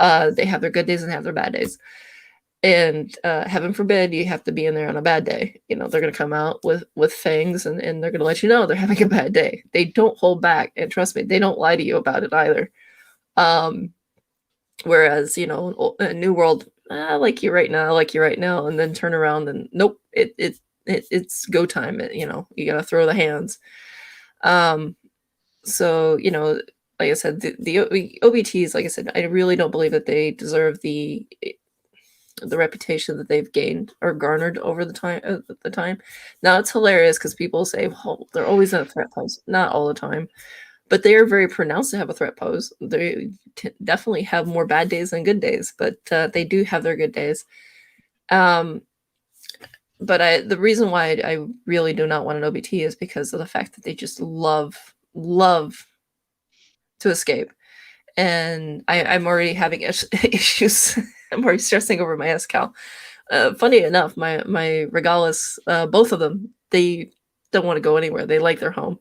They have their good days and they have their bad days. And heaven forbid you have to be in there on a bad day. You know, they're going to come out with fangs, and they're going to let you know they're having a bad day. They don't hold back, and trust me, they don't lie to you about it either. Whereas, you know, a new world, I like you right now, I like you right now, and then turn around and nope, it's go time. You know, you got to throw the hands. So, you know, like I said, the OBTs, like I said, I really don't believe that they deserve the reputation that they've gained or garnered over the time. Now it's hilarious because people say, "Well, they're always in a threat pose." Not all the time, but they are very pronounced to have a threat pose. They definitely have more bad days than good days, but they do have their good days. But the reason why I really do not want an OBT is because of the fact that they just love to escape. And I'm already having issues. I'm already stressing over my SCAL. Funny enough, my Regalis, both of them, they don't want to go anywhere. They like their home.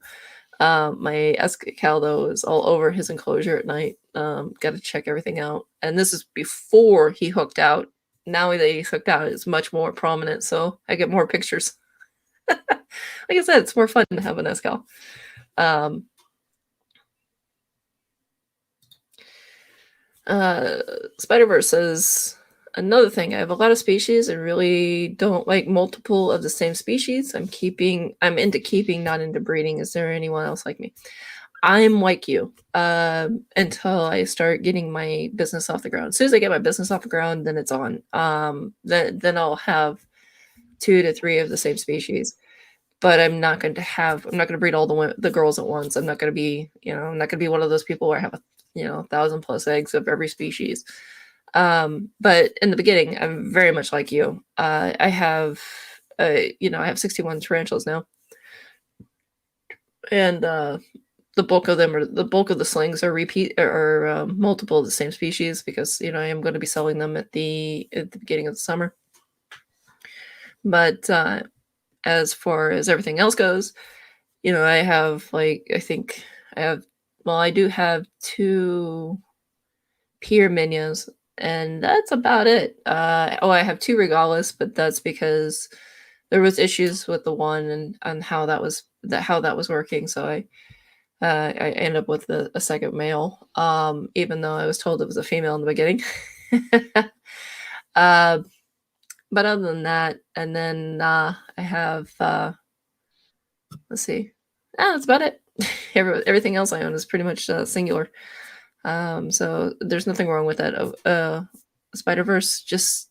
My SCAL though is all over his enclosure at night. Got to check everything out. And this is before he hooked out. Now that he's hooked out, it's much more prominent, so I get more pictures. Like I said, it's more fun to have an SCAL. Spider-Verse says another thing. I have a lot of species and really don't like multiple of the same species. I'm into keeping, not into breeding. Is there anyone else like me? I'm like you until I start getting my business off the ground. As soon as I get my business off the ground, then it's on. Then I'll have 2 to 3 of the same species. But I'm not going to breed all the girls at once. I'm not going to be, I'm not going to be one of those people where I have 1,000 plus eggs of every species. But in the beginning, I'm very much like you. I have 61 tarantulas now, and the bulk of the slings are multiple of the same species because I am going to be selling them at the beginning of the summer. But as far as everything else goes, I have I do have 2 peer minions, and that's about it. I have 2 Regalis, but that's because there was issues with the one and how that was working. So I end up with a second male, even though I was told it was a female in the beginning. But other than that, and then I have let's see, that's about it. Everything else I own is pretty much singular. So there's nothing wrong with that. Spider-Verse, just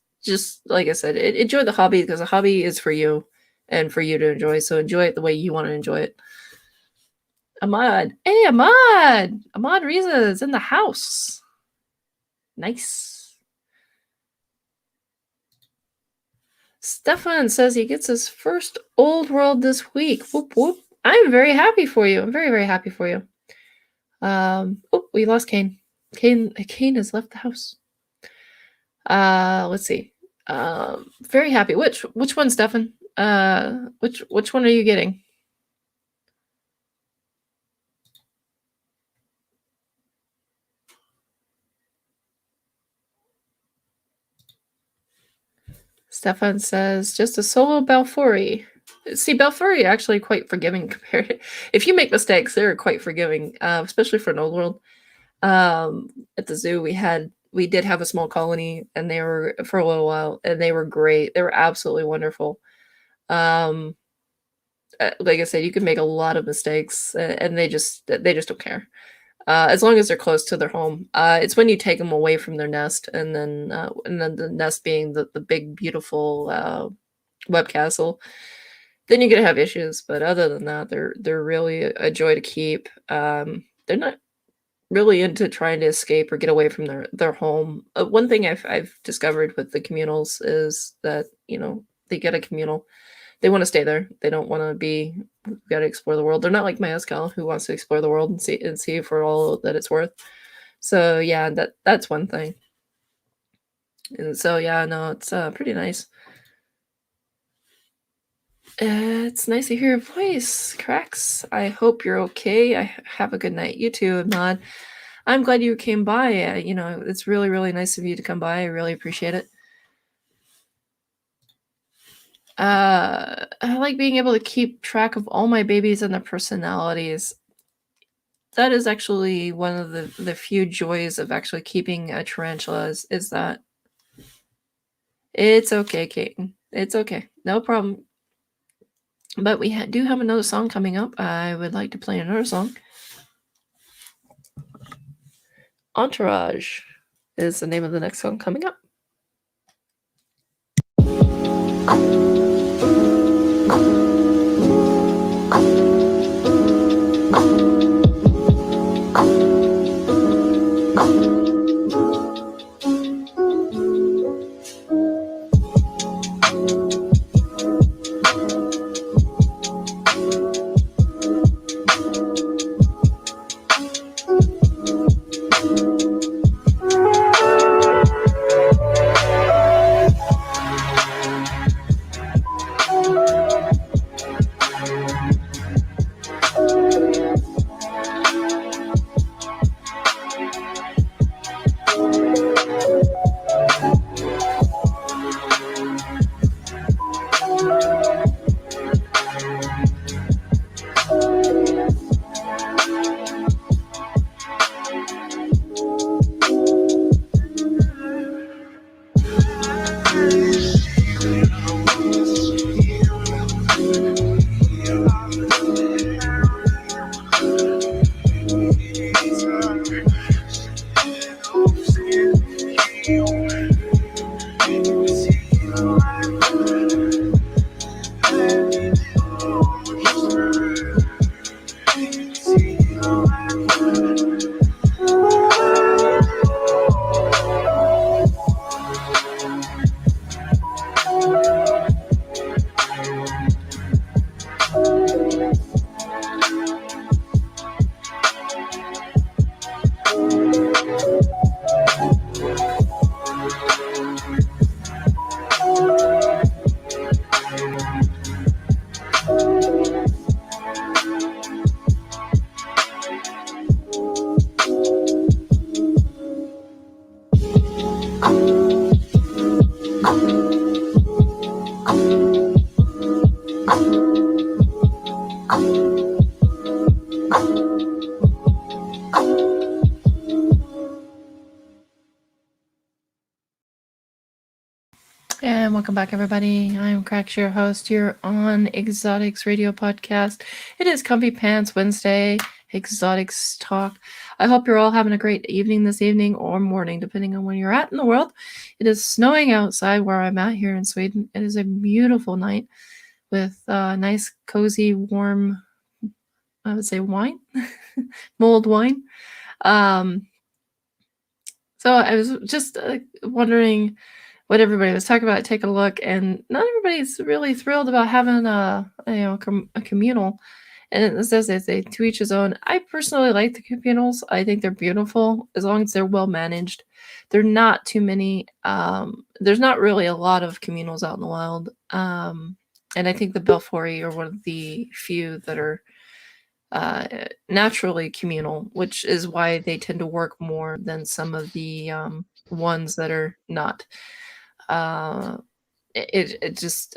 like I said, enjoy the hobby because the hobby is for you and for you to enjoy. So enjoy it the way you want to enjoy it. Ahmad. Hey, Ahmad. Ahmad Riza is in the house. Nice. Stefan says he gets his first old world this week. Whoop, whoop. I'm very happy for you. I'm very, very happy for you. We lost Kane. Kane has left the house. Let's see. Very happy. Which one, Stefan? Which one are you getting? Stefan says just a solo Balfouri. See, Balfouri are actually quite forgiving compared. If you make mistakes, they're quite forgiving, especially for an old world. At the zoo, we did have a small colony, and they were for a little while, and they were great. They were absolutely wonderful. Like I said, you can make a lot of mistakes, and they just don't care. As long as they're close to their home. It's when you take them away from their nest, and then the nest being the big beautiful web castle, then you're gonna have issues. But other than that, they're really a joy to keep. They're not really into trying to escape or get away from their home. One thing I've discovered with the communals is that they get a communal, they want to stay there. They don't want to be got to explore the world. They're not like my Escal who wants to explore the world and see for all that it's worth. So yeah, that's one thing. And so yeah, no, it's pretty nice. It's nice to hear your voice, Cracks. I hope you're okay. Have a good night. You too, Ahmad. I'm glad you came by. It's really, really nice of you to come by. I really appreciate it. I like being able to keep track of all my babies and their personalities. That is actually one of the few joys of actually keeping a tarantula is that it's okay, Kaiten. It's okay. No problem. But we do have another song coming up. I would like to play another song. Entourage is the name of the next song coming up. And welcome back, everybody. I'm Cracks, your host here on Exotics Radio Podcast. It is Comfy Pants Wednesday, Exotics Talk. I hope you're all having a great evening this evening or morning, depending on where you're at in the world. It is snowing outside where I'm at here in Sweden. It is a beautiful night with nice, cozy, warm, I would say wine, mulled wine. So I was just wondering what everybody was talking about. Take a look, and not everybody's really thrilled about having a communal. And it says they to each his own. I personally like the communals. I think they're beautiful as long as they're well managed. They're not too many. There's not really a lot of communals out in the wild. And I think the Belfori are one of the few that are naturally communal, which is why they tend to work more than some of the ones that are not. It just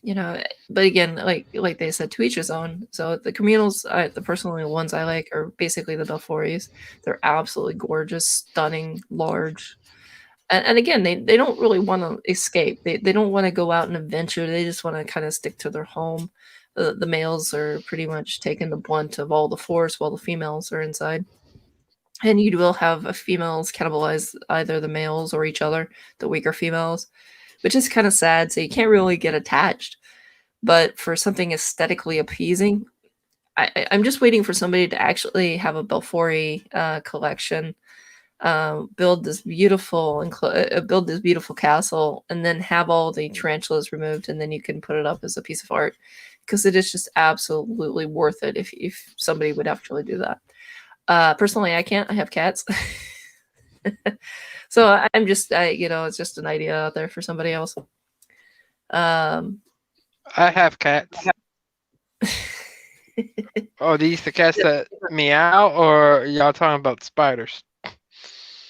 but again, like they said, to each his own. So the communals, the personally ones I like are basically the Belfories. They're absolutely gorgeous, stunning, large. And again, they don't really want to escape. They don't want to go out and adventure. They just want to kind of stick to their home. The males are pretty much taking the brunt of all the force while the females are inside. And you will have females cannibalize either the males or each other, the weaker females, which is kind of sad. So you can't really get attached. But for something aesthetically appeasing, I'm just waiting for somebody to actually have a Belfori collection, build this beautiful castle, and then have all the tarantulas removed, and then you can put it up as a piece of art, because it is just absolutely worth it if somebody would actually do that. Personally, I can't. I have cats. So I'm just, it's just an idea out there for somebody else. I have cats. Oh, these the cats that meow, or y'all talking about spiders?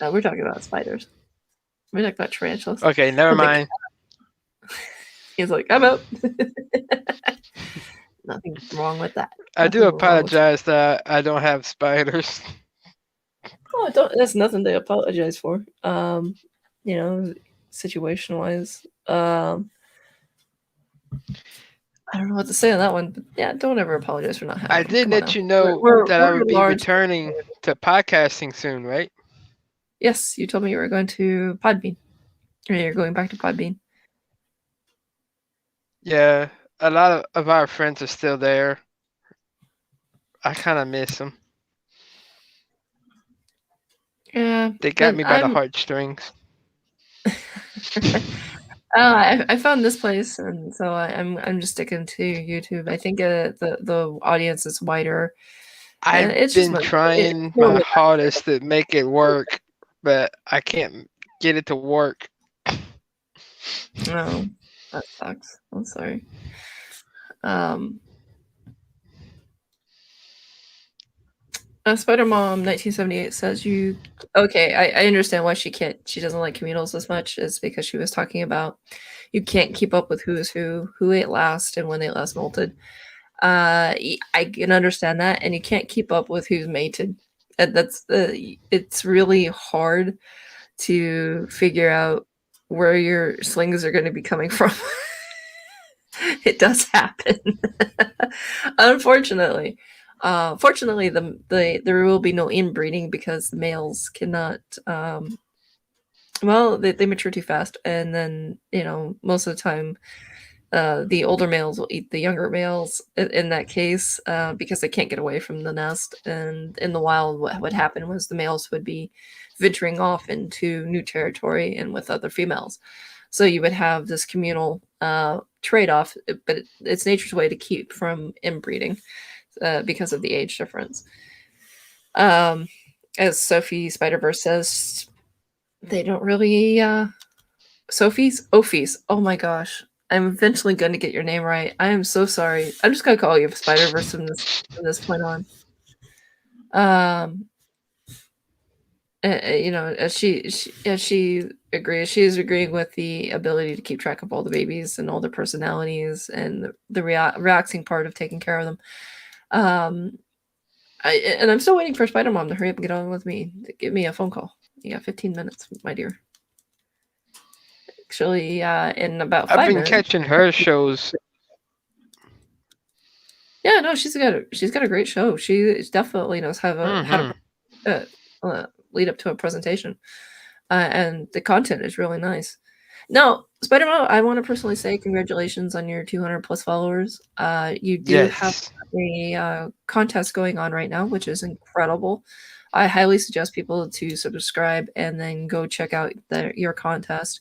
We're talking about spiders. We're talking about tarantulas. Okay, never The mind. He's like, I'm out. Nothing wrong with that. I do Nothing wrong with that. apologize that I don't have spiders. Oh, don't. That's nothing to apologize for. You know, situation wise. I don't know what to say on that one, but yeah, don't ever apologize for not having I them. did Come on let now. you know that I We're would a be large. returning to podcasting soon, right? Yes, you told me you were going to Podbean. Or you're going back to Podbean. Yeah, a lot of our friends are still there. I kind of miss them. Yeah, They got and me by the I'm. heartstrings. I found this place, and so I'm just sticking to YouTube. I think the audience is wider, and I've it's just been more. It's trying more my with hardest to make it work, but I can't get it to work. that. Oh, that sucks. I'm sorry. Um, Spider Mom 1978 says you. Okay, I understand why she can't. She doesn't like communals as much. Is because she was talking about you can't keep up with who's who ate last, and when they last molted. I can understand that, and you can't keep up with who's mated. And that's it's really hard to figure out where your slings are going to be coming from. It does happen, unfortunately. Fortunately, there will be no inbreeding because the males cannot. Well, they mature too fast, and then most of the time the older males will eat the younger males in that case because they can't get away from the nest. And in the wild, what would happen was the males would be venturing off into new territory and with other females. So you would have this communal trade-off, but it's nature's way to keep from inbreeding because of the age difference. Um, as Sophie Spider-Verse says, they don't really Sophie's. Oh my gosh. I'm eventually going to get your name right. I am so sorry. I'm just going to call you Spider Verse from this point on. Um, as she agrees, she is agreeing with the ability to keep track of all the babies and all their personalities and the relaxing part of taking care of them. And I'm still waiting for Spider Mom to hurry up and get on with me. Give me a phone call. You got 15 minutes, my dear. Actually, in about I've 5 been minutes. catching her shows. Yeah, no, she's got a great show. She definitely knows how to lead up to a presentation, and the content is really nice. Now, Spider-Man, I want to personally say congratulations on your 200 plus followers. You do have Yes. a contest going on right now, which is incredible. I highly suggest people to subscribe and then go check out your contest.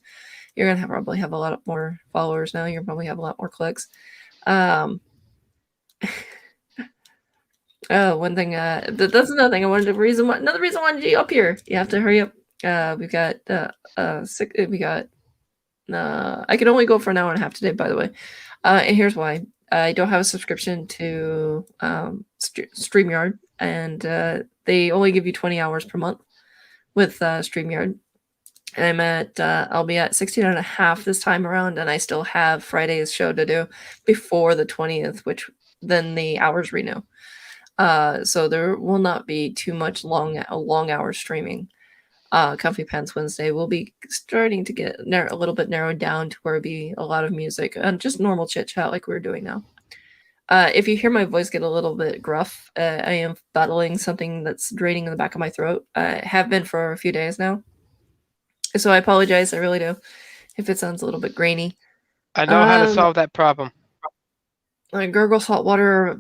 You're gonna probably have a lot more followers now. You'll probably have a lot more clicks. Um, Oh, one thing. That's another thing. Another reason why I wanted you up here. You have to hurry up. We've got we got. I can only go for an hour and a half today, by the way. And here's why. I don't have a subscription to StreamYard, and they only give you 20 hours per month with StreamYard. And I'll be at 16 and a half this time around, and I still have Friday's show to do before the 20th, which then the hours renew. So there will not be too much long hour streaming. Comfy Pants Wednesday will be starting to get a little bit narrowed down to where it'll be a lot of music and just normal chit chat like we're doing now. If you hear my voice get a little bit gruff, I am battling something that's draining in the back of my throat. I have been for a few days now. So I apologize, I really do, if it sounds a little bit grainy. I know how to solve that problem. Gurgle salt water,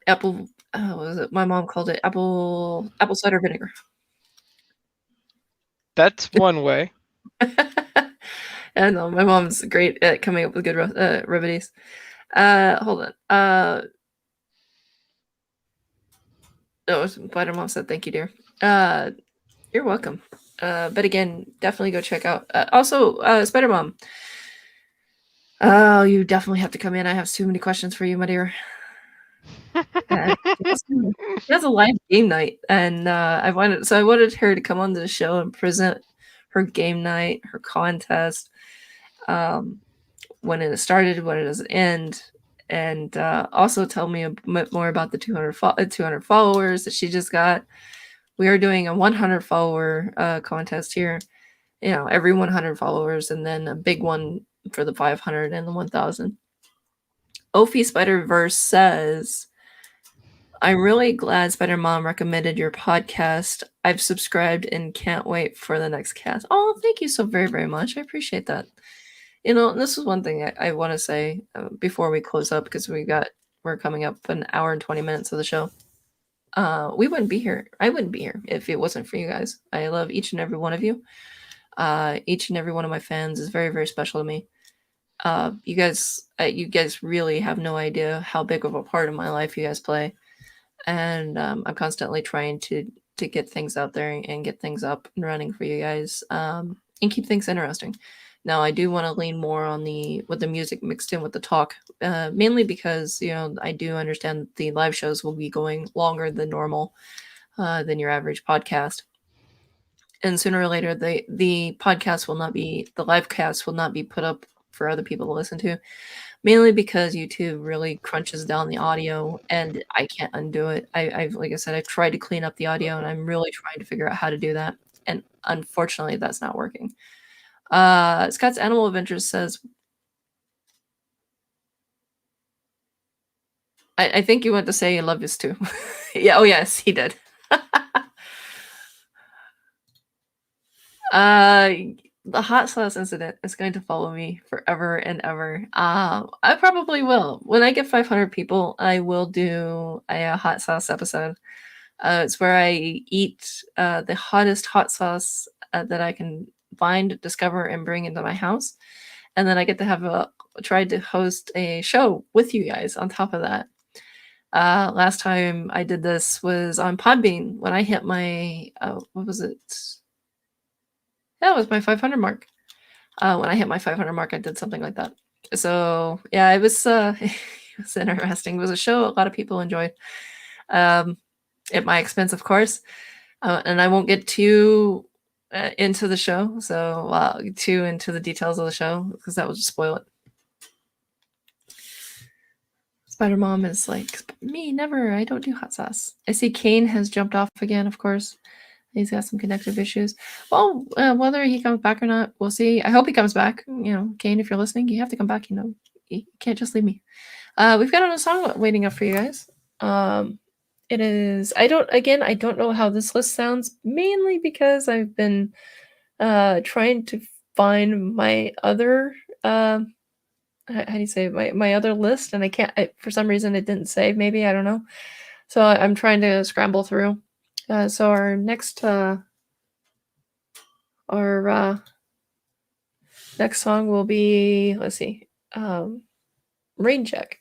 apple. What was it? My mom called it apple cider vinegar. That's one way. I know my mom's great at coming up with good remedies. Hold on. No, Spider Mom said thank you, dear. You're welcome. But again, definitely go check out. Also, Spider Mom. Oh, you definitely have to come in. I have so many questions for you, my dear. She has a live game night, and I wanted her to come on the show and present her game night, her contest, um, when it started, when it does end, and also tell me a bit more about the 200 followers that she just got. We are doing a 100 follower contest here. You know, every 100 followers, and then a big one for the 500 and the 1,000. Ophi Spider-Verse says, I'm really glad Spider Mom recommended your podcast. I've subscribed and can't wait for the next cast. Oh, thank you so very, very much. I appreciate that. You know, this is one thing I want to say before we close up, because we're coming up an hour and 20 minutes of the show. We wouldn't be here. I wouldn't be here if it wasn't for you guys. I love each and every one of you. Each and every one of my fans is very, very special to me. You guys really have no idea how big of a part of my life you guys play, and I'm constantly trying to get things out there and get things up and running for you guys, and keep things interesting. Now, I do want to lean more on with the music mixed in with the talk, mainly because I do understand that the live shows will be going longer than normal, than your average podcast. And sooner or later, the podcast will not be the live cast will not be put up for other people to listen to, mainly because YouTube really crunches down the audio, and I can't undo it. I've like I said, I've tried to clean up the audio, and I'm really trying to figure out how to do that, and unfortunately, that's not working. Scott's Animal Adventures says, I think you went to say you love this too. Yeah. Oh yes, he did. The hot sauce incident is going to follow me forever and ever. I probably will. When I get 500 people, I will do a hot sauce episode. It's where I eat the hottest hot sauce that I can find, discover, and bring into my house. And then I get to try to host a show with you guys on top of that. Last time I did this was on Podbean when I hit my, what was it? That was my 500 mark. When I hit my 500 mark, I did something like that. So yeah, it was it was interesting. It was a show a lot of people enjoyed, at my expense, of course. And I won't get too into the show, too into the details of the show, because that will just spoil it. Spider Mom is like, me, never. I don't do hot sauce. I see Kane has jumped off again, of course. He's got some connective issues. Well, whether he comes back or not, we'll see. I hope he comes back. Kane, if you're listening, you have to come back. You can't just leave me. We've got another song waiting up for you guys. It is. I don't know how this list sounds, mainly because I've been trying to find my other. How do you say my other list, and I can't. For some reason, it didn't save. Maybe, I don't know. So I'm trying to scramble through. So our next next song will be, let's see, Rain Check.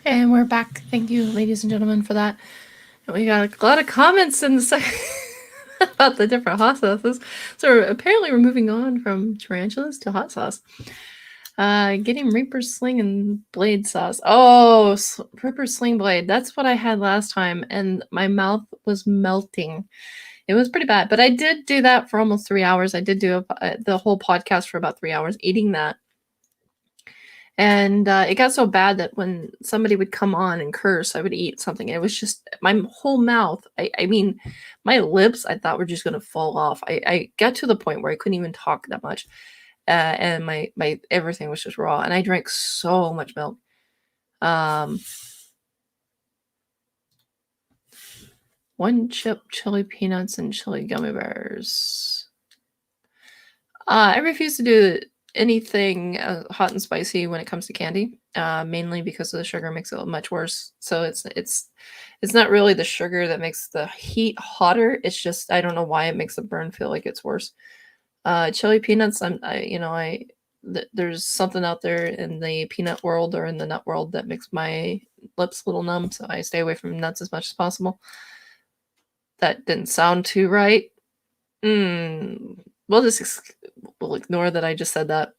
And we're back. Thank you, ladies and gentlemen, for that. And we got a lot of comments in the second about the different hot sauces. So apparently we're moving on from tarantulas to hot sauce. Getting Reaper Sling and Blade sauce. Oh, Reaper Sling Blade. That's what I had last time, and my mouth was melting. It was pretty bad, but I did do that for almost 3 hours. I did do the whole podcast for about 3 hours eating that. And it got so bad that when somebody would come on and curse, I would eat something. It was just my whole mouth. I mean, my lips I thought were just going to fall off. I got to the point where I couldn't even talk that much. And my everything was just raw. And I drank so much milk. One chip, chili peanuts, and chili gummy bears. I refuse to do anything hot and spicy when it comes to candy, mainly because the sugar makes it much worse. So it's not really the sugar that makes the heat hotter. It's just I don't know why it makes the burn feel like it's worse. Chili peanuts, there's something out there in the peanut world or in the nut world that makes my lips a little numb, so I stay away from nuts as much as possible. That didn't sound too right. We'll ignore that I just said that.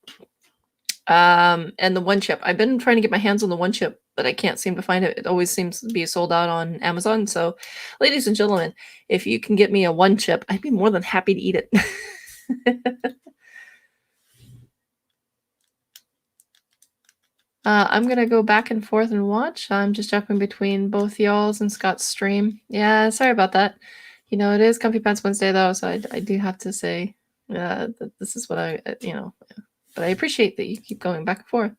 And the one chip. I've been trying to get my hands on the one chip, but I can't seem to find it. It always seems to be sold out on Amazon. So, ladies and gentlemen, if you can get me a one chip, I'd be more than happy to eat it. I'm going to go back and forth and watch. I'm just jumping between both y'all's and Scott's stream. Yeah, sorry about that. You know, it is Comfy Pants Wednesday, though, so I do have to say that this is what but I appreciate that you keep going back and forth.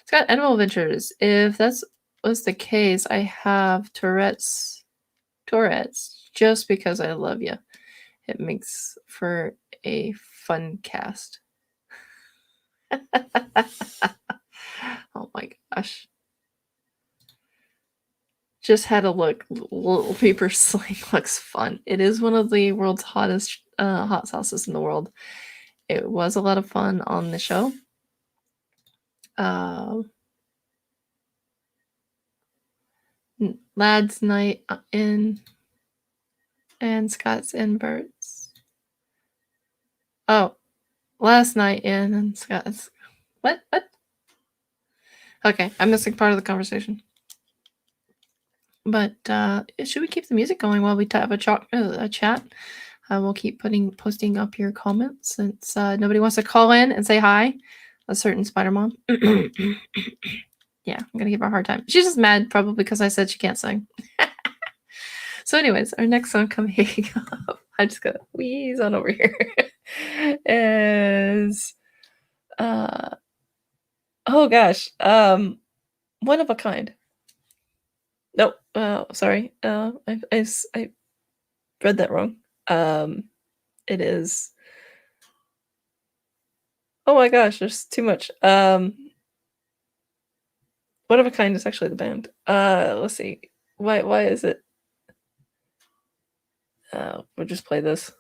Scott, Animal Adventures. If that was the case, I have Tourette's just because I love you. It makes for a fun cast. Oh my gosh. Just had a look. Little Reaper Sling looks fun. It is one of the world's hottest hot sauces in the world. It was a lot of fun on the show. Lads night in and Scott's in Bert's. Oh, last night in and Scott's. What? Okay, I'm missing part of the conversation. But should we keep the music going while we have a chat? We'll keep posting up your comments since nobody wants to call in and say hi. A certain Spider Mom. Yeah, I'm gonna give her a hard time. She's just mad probably because I said she can't sing. So, anyways, our next song coming up. I'm just gonna wheeze on over here. Is oh gosh, One of a Kind. Nope. Sorry. I read that wrong. It is. Oh my gosh, there's too much. One of a Kind is actually the band. Let's see. Why is it? We'll just play this.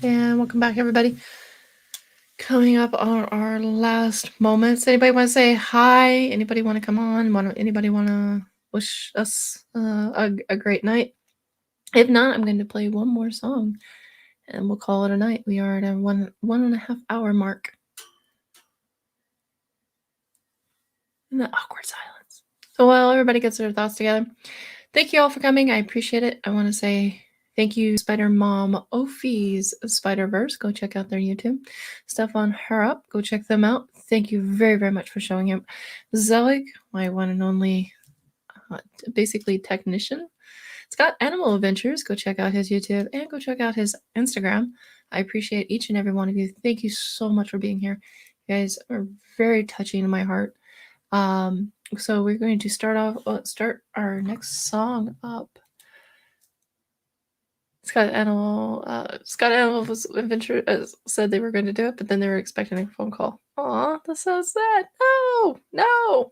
And welcome back, everybody. Coming up on our last moments. Anybody want to say hi? Anybody want to come on? Anybody want to wish us a great night? If not, I'm going to play one more song and we'll call it a night. We are at a 1.5 hour mark. And the awkward silence. So while everybody gets their thoughts together, thank you all for coming. I appreciate it. I want to say thank you, Spider Mom Ophi's Spider-Verse. Go check out their YouTube stuff on Her Up. Go check them out. Thank you very, very much for showing up. Zelig, my one and only, basically technician. Scott Animal Adventures. Go check out his YouTube and go check out his Instagram. I appreciate each and every one of you. Thank you so much for being here. You guys are very touching in my heart. So we're going to start our next song up. Scott Animal Adventure said they were going to do it, but then they were expecting a phone call. Aw, that's so sad. No.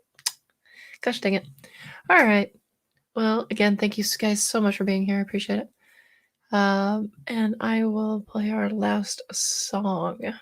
Gosh dang it. All right. Well, again, thank you guys so much for being here. I appreciate it. And I will play our last song.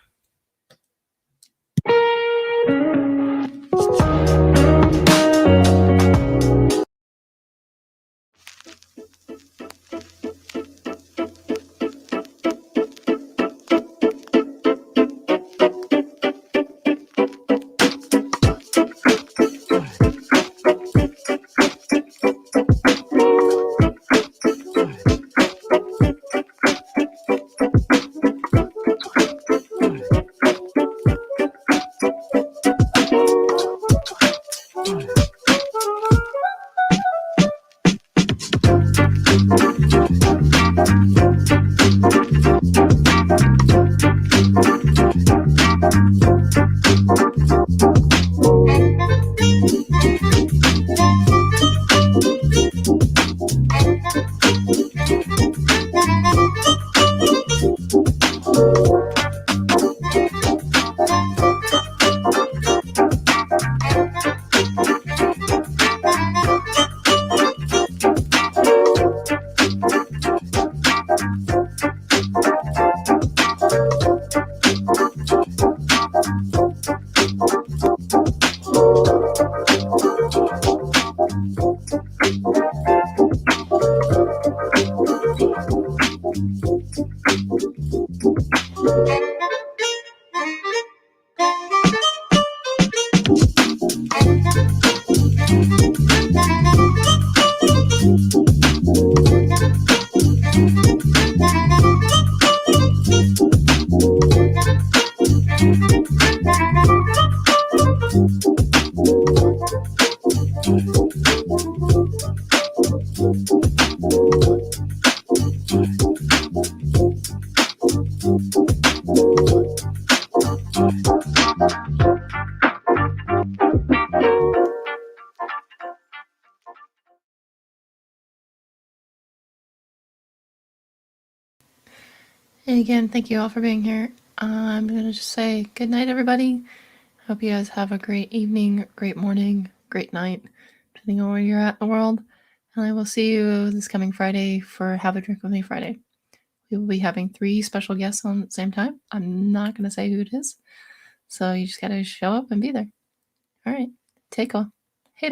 And again, thank you all for being here. I'm going to just say good night, everybody. Hope you guys have a great evening, great morning, great night, depending on where you're at in the world. And I will see you this coming Friday for Have a Drink with Me Friday. We will be having 3 special guests on at the same time. I'm not going to say who it is. So you just got to show up and be there. All right. Take off. Hey,